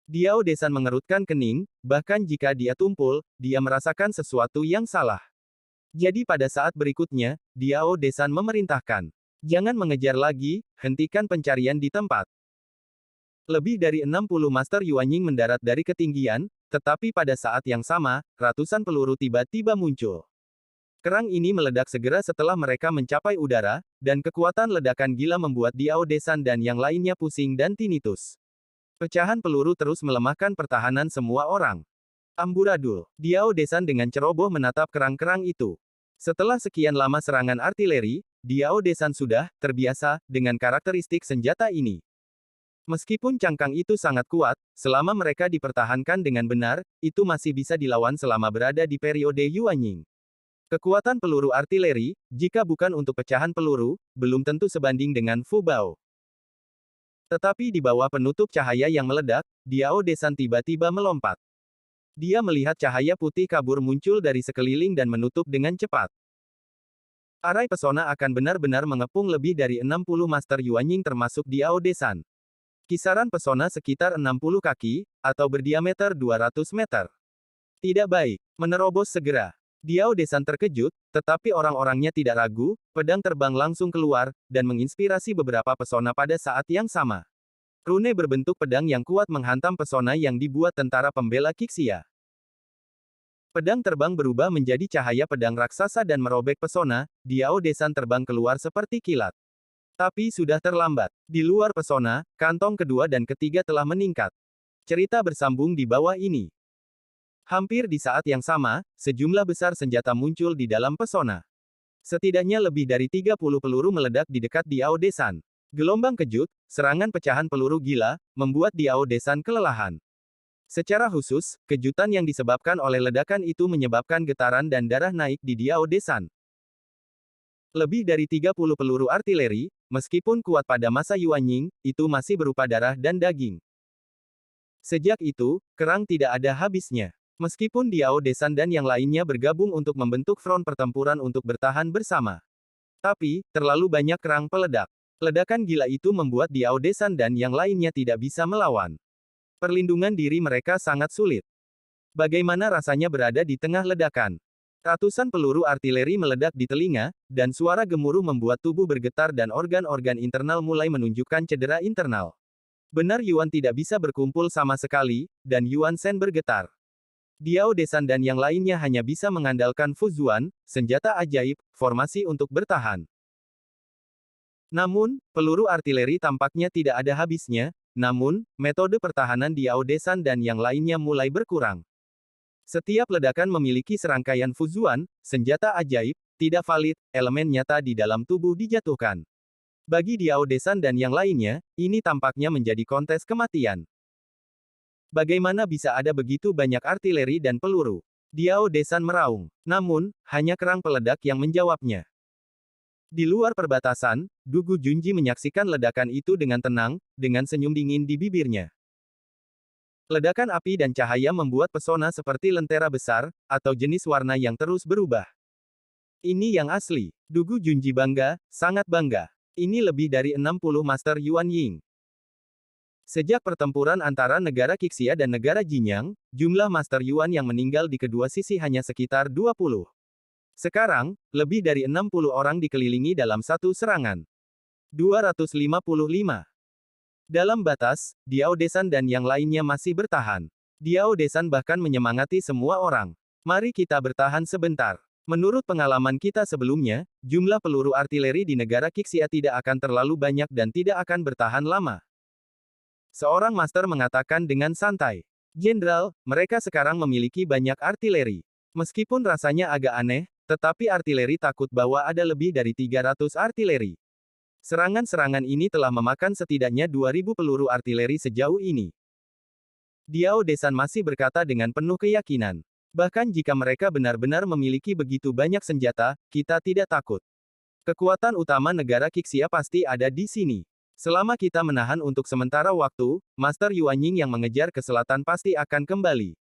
Diao Desan mengerutkan kening, bahkan jika dia tumpul, dia merasakan sesuatu yang salah. Jadi pada saat berikutnya, Diao Desan memerintahkan, "Jangan mengejar lagi, hentikan pencarian di tempat." Lebih dari 60 Master Yuanying mendarat dari ketinggian, tetapi pada saat yang sama, ratusan peluru tiba-tiba muncul. Kerang ini meledak segera setelah mereka mencapai udara, dan kekuatan ledakan gila membuat Diao Desan dan yang lainnya pusing dan tinnitus. Pecahan peluru terus melemahkan pertahanan semua orang. Amburadul. Diao Desan dengan ceroboh menatap kerang-kerang itu. Setelah sekian lama serangan artileri, Diao Desan sudah terbiasa dengan karakteristik senjata ini. Meskipun cangkang itu sangat kuat, selama mereka dipertahankan dengan benar, itu masih bisa dilawan selama berada di periode Yuanying. Kekuatan peluru artileri, jika bukan untuk pecahan peluru, belum tentu sebanding dengan Fu Bao. Tetapi di bawah penutup cahaya yang meledak, Diao Desan tiba-tiba melompat. Dia melihat cahaya putih kabur muncul dari sekeliling dan menutup dengan cepat. Arai pesona akan benar-benar mengepung lebih dari 60 Master Yuanying termasuk Diao Desan. Kisaran pesona sekitar 60 kaki, atau berdiameter 200 meter. Tidak baik, menerobos segera. Diao Desan terkejut, tetapi orang-orangnya tidak ragu, pedang terbang langsung keluar, dan menginspirasi beberapa pesona pada saat yang sama. Rune berbentuk pedang yang kuat menghantam pesona yang dibuat tentara pembela Qixia. Pedang terbang berubah menjadi cahaya pedang raksasa dan merobek pesona, Diao Desan terbang keluar seperti kilat. Tapi sudah terlambat. Di luar pesona, kantong kedua dan ketiga telah meningkat. Cerita bersambung di bawah ini. Hampir di saat yang sama, sejumlah besar senjata muncul di dalam pesona. Setidaknya lebih dari 30 peluru meledak di dekat Diao Desan. Gelombang kejut, serangan pecahan peluru gila, membuat Diao Desan kelelahan. Secara khusus, kejutan yang disebabkan oleh ledakan itu menyebabkan getaran dan darah naik di Diao Desan. Lebih dari 30 peluru artileri, meskipun kuat pada masa Yuanying, itu masih berupa darah dan daging. Sejak itu, kerang tidak ada habisnya. Meskipun Diao Desan dan yang lainnya bergabung untuk membentuk front pertempuran untuk bertahan bersama. Tapi, terlalu banyak kerang peledak. Ledakan gila itu membuat Diao Desan dan yang lainnya tidak bisa melawan. Perlindungan diri mereka sangat sulit. Bagaimana rasanya berada di tengah ledakan? Ratusan peluru artileri meledak di telinga, dan suara gemuruh membuat tubuh bergetar dan organ-organ internal mulai menunjukkan cedera internal. Benar Yuan tidak bisa berkumpul sama sekali, dan Yuan Shen bergetar. Diao Desan dan yang lainnya hanya bisa mengandalkan Fuzuan, senjata ajaib, formasi untuk bertahan. Namun, peluru artileri tampaknya tidak ada habisnya, namun, metode pertahanan Diao Desan dan yang lainnya mulai berkurang. Setiap ledakan memiliki serangkaian Fuzuan, senjata ajaib, tidak valid, elemen nyata di dalam tubuh dijatuhkan. Bagi Diao Desan dan yang lainnya, ini tampaknya menjadi kontes kematian. Bagaimana bisa ada begitu banyak artileri dan peluru? Diao Desan meraung. Namun, hanya kerang peledak yang menjawabnya. Di luar perbatasan, Dugu Junji menyaksikan ledakan itu dengan tenang, dengan senyum dingin di bibirnya. Ledakan api dan cahaya membuat pesona seperti lentera besar, atau jenis warna yang terus berubah. Ini yang asli. Dugu Junji bangga, sangat bangga. Ini lebih dari 60 Master Yuanying. Sejak pertempuran antara negara Qixia dan negara Jinyang, jumlah Master Yuan yang meninggal di kedua sisi hanya sekitar 20. Sekarang, lebih dari 60 orang dikelilingi dalam satu serangan. 255. Dalam batas, Diao Desan dan yang lainnya masih bertahan. Diao Desan bahkan menyemangati semua orang. Mari kita bertahan sebentar. Menurut pengalaman kita sebelumnya, jumlah peluru artileri di negara Qixia tidak akan terlalu banyak dan tidak akan bertahan lama. Seorang master mengatakan dengan santai. Jenderal, mereka sekarang memiliki banyak artileri. Meskipun rasanya agak aneh, tetapi artileri takut bahwa ada lebih dari 300 artileri. Serangan-serangan ini telah memakan setidaknya 2000 peluru artileri sejauh ini. Diao Desan masih berkata dengan penuh keyakinan. Bahkan jika mereka benar-benar memiliki begitu banyak senjata, kita tidak takut. Kekuatan utama negara Qixia pasti ada di sini. Selama kita menahan untuk sementara waktu, Master Yuanying yang mengejar ke selatan pasti akan kembali.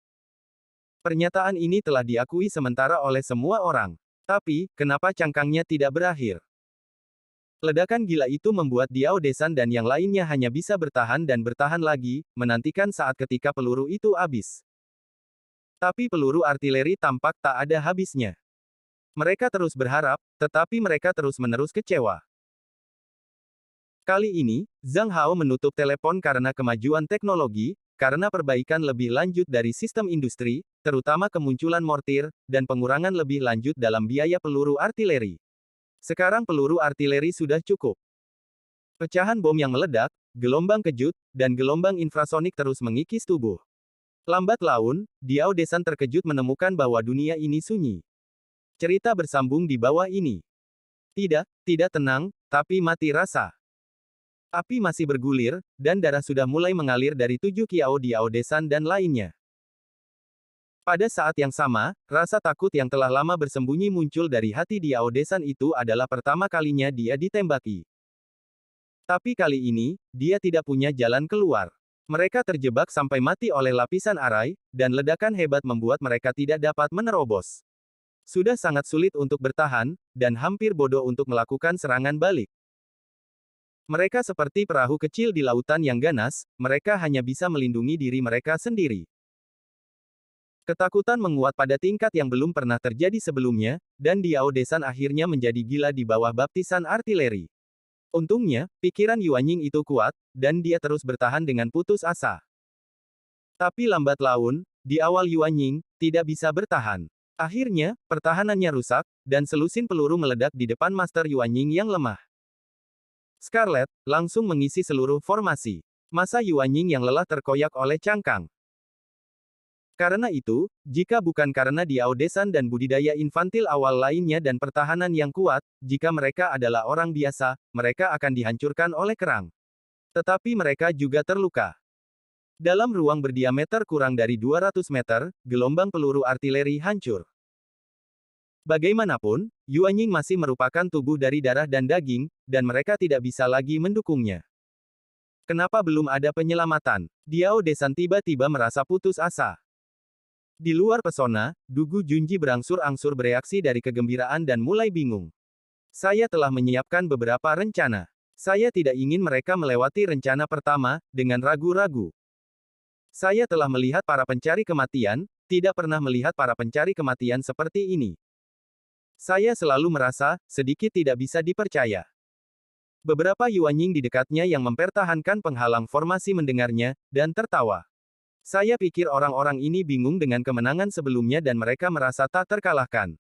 Pernyataan ini telah diakui sementara oleh semua orang. Tapi, kenapa cangkangnya tidak berakhir? Ledakan gila itu membuat Diao Desan dan yang lainnya hanya bisa bertahan dan bertahan lagi, menantikan saat ketika peluru itu habis. Tapi peluru artileri tampak tak ada habisnya. Mereka terus berharap, tetapi mereka terus-menerus kecewa. Kali ini, Zhang Hao menutup telepon karena kemajuan teknologi, karena perbaikan lebih lanjut dari sistem industri, terutama kemunculan mortir, dan pengurangan lebih lanjut dalam biaya peluru artileri. Sekarang peluru artileri sudah cukup. Pecahan bom yang meledak, gelombang kejut, dan gelombang infrasonik terus mengikis tubuh. Lambat laun, Diao Desan terkejut menemukan bahwa dunia ini sunyi. Cerita bersambung di bawah ini. Tidak tenang, tapi mati rasa. Api masih bergulir, dan darah sudah mulai mengalir dari 7 Diao Desan dan lainnya. Pada saat yang sama, rasa takut yang telah lama bersembunyi muncul dari hati Diao Desan itu adalah pertama kalinya dia ditembaki. Tapi kali ini, dia tidak punya jalan keluar. Mereka terjebak sampai mati oleh lapisan arai, dan ledakan hebat membuat mereka tidak dapat menerobos. Sudah sangat sulit untuk bertahan, dan hampir bodoh untuk melakukan serangan balik. Mereka seperti perahu kecil di lautan yang ganas, mereka hanya bisa melindungi diri mereka sendiri. Ketakutan menguat pada tingkat yang belum pernah terjadi sebelumnya, dan Diao Desan akhirnya menjadi gila di bawah baptisan artileri. Untungnya, pikiran Yuanying itu kuat, dan dia terus bertahan dengan putus asa. Tapi lambat laun, di awal Yuanying tidak bisa bertahan. Akhirnya, pertahanannya rusak, dan selusin peluru meledak di depan Master Yuanying yang lemah. Scarlet langsung mengisi seluruh formasi. Masa Yuanying yang lelah terkoyak oleh cangkang. Karena itu, jika bukan karena Diao Desan dan budidaya infantil awal lainnya dan pertahanan yang kuat, jika mereka adalah orang biasa, mereka akan dihancurkan oleh kerang. Tetapi mereka juga terluka. Dalam ruang berdiameter kurang dari 200 meter, gelombang peluru artileri hancur. Bagaimanapun, Yuanying masih merupakan tubuh dari darah dan daging, dan mereka tidak bisa lagi mendukungnya. Kenapa belum ada penyelamatan? Diao Desan tiba-tiba merasa putus asa. Di luar pesona, Dugu Junji berangsur-angsur bereaksi dari kegembiraan dan mulai bingung. Saya telah menyiapkan beberapa rencana. Saya tidak ingin mereka melewati rencana pertama, dengan ragu-ragu. Saya telah melihat para pencari kematian, tidak pernah melihat para pencari kematian seperti ini. Saya selalu merasa, sedikit tidak bisa dipercaya. Beberapa Yuanying di dekatnya yang mempertahankan penghalang formasi mendengarnya, dan tertawa. Saya pikir orang-orang ini bingung dengan kemenangan sebelumnya dan mereka merasa tak terkalahkan.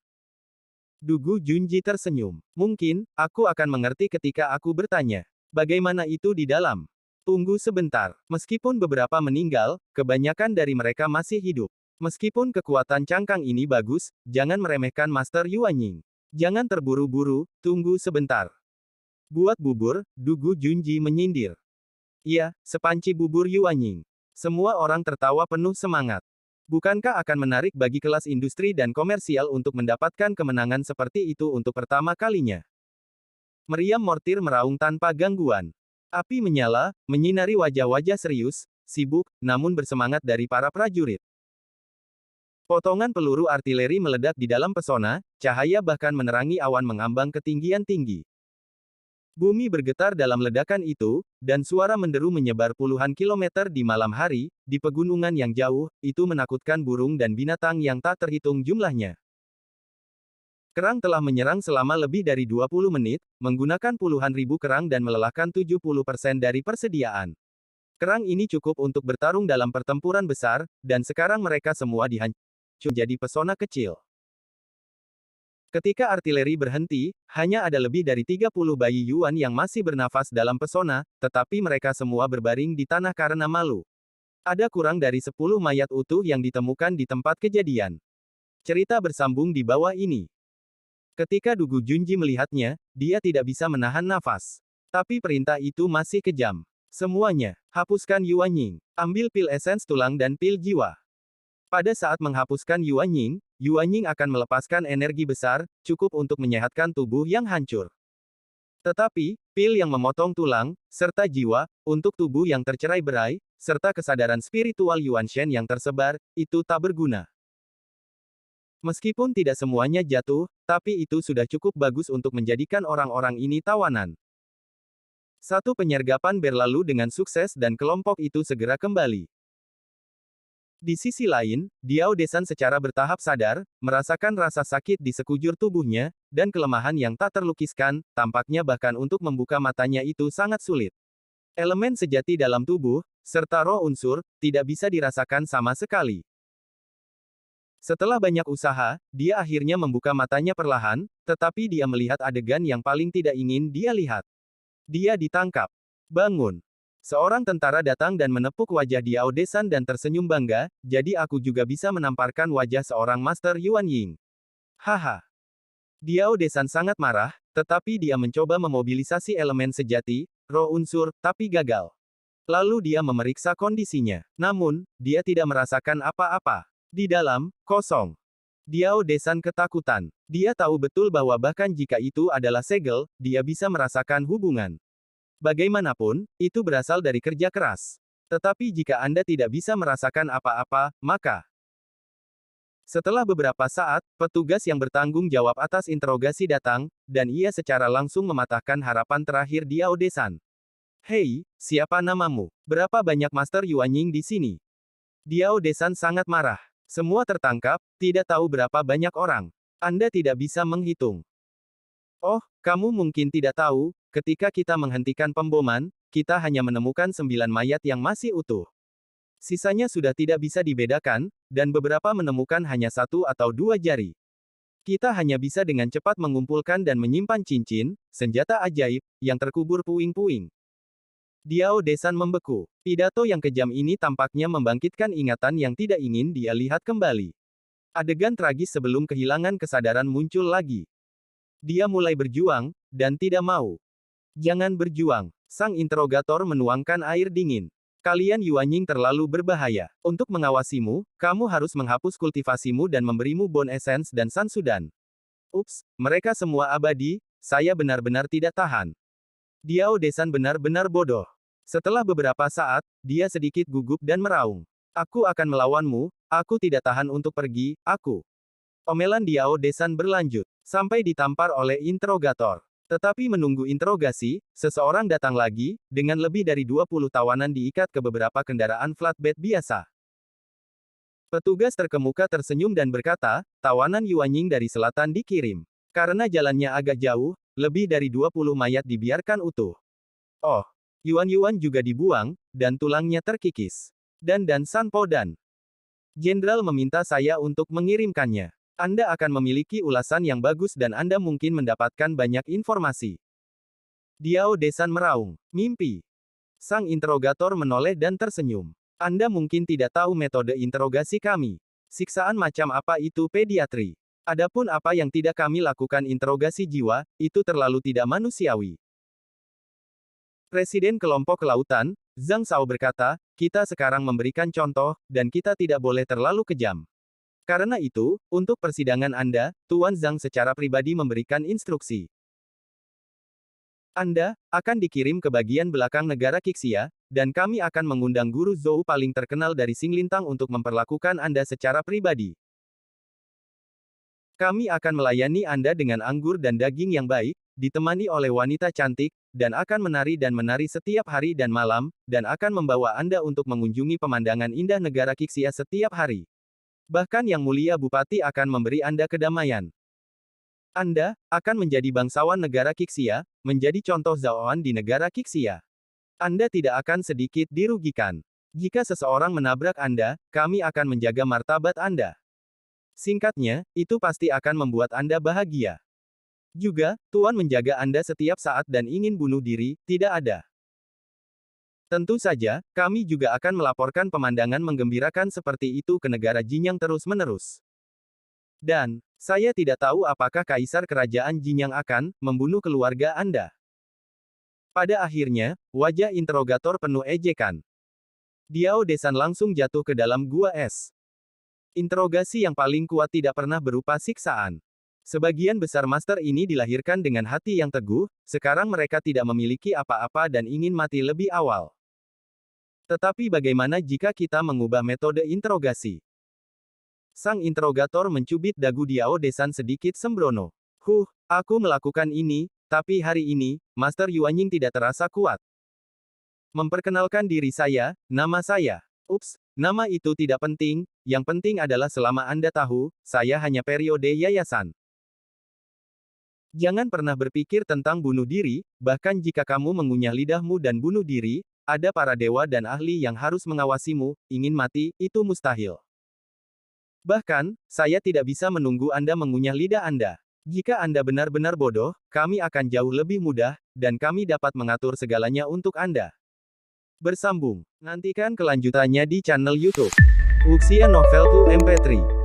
Dugu Junji tersenyum. Mungkin, aku akan mengerti ketika aku bertanya. Bagaimana itu di dalam? Tunggu sebentar. Meskipun beberapa meninggal, kebanyakan dari mereka masih hidup. Meskipun kekuatan cangkang ini bagus, jangan meremehkan Master Yuanying. Jangan terburu-buru, tunggu sebentar. Buat bubur, Dugu Junji menyindir. Iya, sepanci bubur Yuanying. Semua orang tertawa penuh semangat. Bukankah akan menarik bagi kelas industri dan komersial untuk mendapatkan kemenangan seperti itu untuk pertama kalinya? Meriam mortir meraung tanpa gangguan. Api menyala, menyinari wajah-wajah serius, sibuk, namun bersemangat dari para prajurit. Potongan peluru artileri meledak di dalam pesona, cahaya bahkan menerangi awan mengambang ketinggian tinggi. Bumi bergetar dalam ledakan itu, dan suara menderu menyebar puluhan kilometer di malam hari, di pegunungan yang jauh, itu menakutkan burung dan binatang yang tak terhitung jumlahnya. Kerang telah menyerang selama lebih dari 20 menit, menggunakan puluhan ribu kerang dan melelahkan 70% dari persediaan. Kerang ini cukup untuk bertarung dalam pertempuran besar, dan sekarang mereka semua dihancurkan menjadi pesona kecil. Ketika artileri berhenti, hanya ada lebih dari 30 bayi Yuan yang masih bernafas dalam pesona, tetapi mereka semua berbaring di tanah karena malu. Ada kurang dari 10 mayat utuh yang ditemukan di tempat kejadian. Cerita bersambung di bawah ini. Ketika Dugu Junji melihatnya, dia tidak bisa menahan nafas. Tapi perintah itu masih kejam. Semuanya, hapuskan Yuanying. Ambil pil esens tulang dan pil jiwa. Pada saat menghapuskan Yuanying, Yuanying akan melepaskan energi besar, cukup untuk menyehatkan tubuh yang hancur. Tetapi, pil yang memotong tulang, serta jiwa, untuk tubuh yang tercerai-berai, serta kesadaran spiritual Yuan Shen yang tersebar, itu tak berguna. Meskipun tidak semuanya jatuh, tapi itu sudah cukup bagus untuk menjadikan orang-orang ini tawanan. Satu penyergapan berlalu dengan sukses dan kelompok itu segera kembali. Di sisi lain, Diao Desan secara bertahap sadar, merasakan rasa sakit di sekujur tubuhnya, dan kelemahan yang tak terlukiskan, tampaknya bahkan untuk membuka matanya itu sangat sulit. Elemen sejati dalam tubuh, serta roh unsur, tidak bisa dirasakan sama sekali. Setelah banyak usaha, dia akhirnya membuka matanya perlahan, tetapi dia melihat adegan yang paling tidak ingin dia lihat. Dia ditangkap. Bangun. Seorang tentara datang dan menepuk wajah Diao Desan dan tersenyum bangga, jadi aku juga bisa menamparkan wajah seorang Master Yuan Ying. Haha. Diao Desan sangat marah, tetapi dia mencoba memobilisasi elemen sejati, roh unsur, tapi gagal. Lalu dia memeriksa kondisinya. Namun, dia tidak merasakan apa-apa. Di dalam, kosong. Diao Desan ketakutan. Dia tahu betul bahwa bahkan jika itu adalah segel, dia bisa merasakan hubungan. Bagaimanapun, itu berasal dari kerja keras. Tetapi jika Anda tidak bisa merasakan apa-apa, maka... Setelah beberapa saat, petugas yang bertanggung jawab atas interogasi datang, dan ia secara langsung mematahkan harapan terakhir Diao Desan. Hei, siapa namamu? Berapa banyak Master Yuan Ying di sini? Diao Desan sangat marah. Semua tertangkap, tidak tahu berapa banyak orang. Anda tidak bisa menghitung. Oh, kamu mungkin tidak tahu, ketika kita menghentikan pemboman, kita hanya menemukan 9 mayat yang masih utuh. Sisanya sudah tidak bisa dibedakan, dan beberapa menemukan hanya 1 atau 2 jari. Kita hanya bisa dengan cepat mengumpulkan dan menyimpan cincin, senjata ajaib, yang terkubur puing-puing. Diao Desan membeku. Pidato yang kejam ini tampaknya membangkitkan ingatan yang tidak ingin dia lihat kembali. Adegan tragis sebelum kehilangan kesadaran muncul lagi. Dia mulai berjuang, dan tidak mau. Jangan berjuang. Sang interrogator menuangkan air dingin. Kalian Yuan Ying terlalu berbahaya. Untuk mengawasimu, kamu harus menghapus kultivasimu dan memberimu Bone Essence dan Sansudan. Ups, mereka semua abadi, saya benar-benar tidak tahan. Diao Desan benar-benar bodoh. Setelah beberapa saat, dia sedikit gugup dan meraung. Aku akan melawanmu, aku tidak tahan untuk pergi, aku. Omelan Diao Desan berlanjut, sampai ditampar oleh interrogator. Tetapi menunggu interogasi, seseorang datang lagi, dengan lebih dari 20 tawanan diikat ke beberapa kendaraan flatbed biasa. Petugas terkemuka tersenyum dan berkata, tawanan Yuan Ying dari selatan dikirim. Karena jalannya agak jauh, lebih dari 20 mayat dibiarkan utuh. Oh, Yuan juga dibuang, dan tulangnya terkikis. Dan Sanpo dan Jenderal meminta saya untuk mengirimkannya. Anda akan memiliki ulasan yang bagus dan Anda mungkin mendapatkan banyak informasi. Diao Desan meraung. Mimpi. Sang interrogator menoleh dan tersenyum. Anda mungkin tidak tahu metode interogasi kami. Siksaan macam apa itu pediatri. Adapun apa yang tidak kami lakukan interogasi jiwa, itu terlalu tidak manusiawi. Presiden kelompok kelautan, Zhang Shao berkata, kita sekarang memberikan contoh, dan kita tidak boleh terlalu kejam. Karena itu, untuk persidangan Anda, Tuan Zhang secara pribadi memberikan instruksi. Anda akan dikirim ke bagian belakang negara Qixia, dan kami akan mengundang guru Zhou paling terkenal dari Xinglintang untuk memperlakukan Anda secara pribadi. Kami akan melayani Anda dengan anggur dan daging yang baik, ditemani oleh wanita cantik, dan akan menari setiap hari dan malam, dan akan membawa Anda untuk mengunjungi pemandangan indah negara Qixia setiap hari. Bahkan Yang Mulia Bupati akan memberi Anda kedamaian. Anda akan menjadi bangsawan negara Qixia, menjadi contoh Zhaoan di negara Qixia. Anda tidak akan sedikit dirugikan. Jika seseorang menabrak Anda, kami akan menjaga martabat Anda. Singkatnya, itu pasti akan membuat Anda bahagia. Juga, Tuan menjaga Anda setiap saat dan ingin bunuh diri, tidak ada. Tentu saja, kami juga akan melaporkan pemandangan menggembirakan seperti itu ke negara Jinyang terus-menerus. Dan, saya tidak tahu apakah Kaisar Kerajaan Jinyang akan membunuh keluarga Anda. Pada akhirnya, wajah interrogator penuh ejekan. Diao Desan langsung jatuh ke dalam gua es. Interogasi yang paling kuat tidak pernah berupa siksaan. Sebagian besar master ini dilahirkan dengan hati yang teguh, sekarang mereka tidak memiliki apa-apa dan ingin mati lebih awal. Tetapi bagaimana jika kita mengubah metode interogasi? Sang interrogator mencubit dagu Diao Desan sedikit sembrono. Aku melakukan ini, Tapi hari ini, Master Yuanying tidak terasa kuat. Memperkenalkan diri saya, nama saya. Ups, nama itu tidak penting, yang penting adalah selama Anda tahu, saya hanya periode yayasan. Jangan pernah berpikir tentang bunuh diri, bahkan jika kamu mengunyah lidahmu dan bunuh diri, ada para dewa dan ahli yang harus mengawasimu, ingin mati, itu mustahil. Bahkan, saya tidak bisa menunggu Anda mengunyah lidah Anda. Jika Anda benar-benar bodoh, kami akan jauh lebih mudah, dan kami dapat mengatur segalanya untuk Anda. Bersambung. Nantikan kelanjutannya di channel YouTube Wuxia Novel 2 MP3.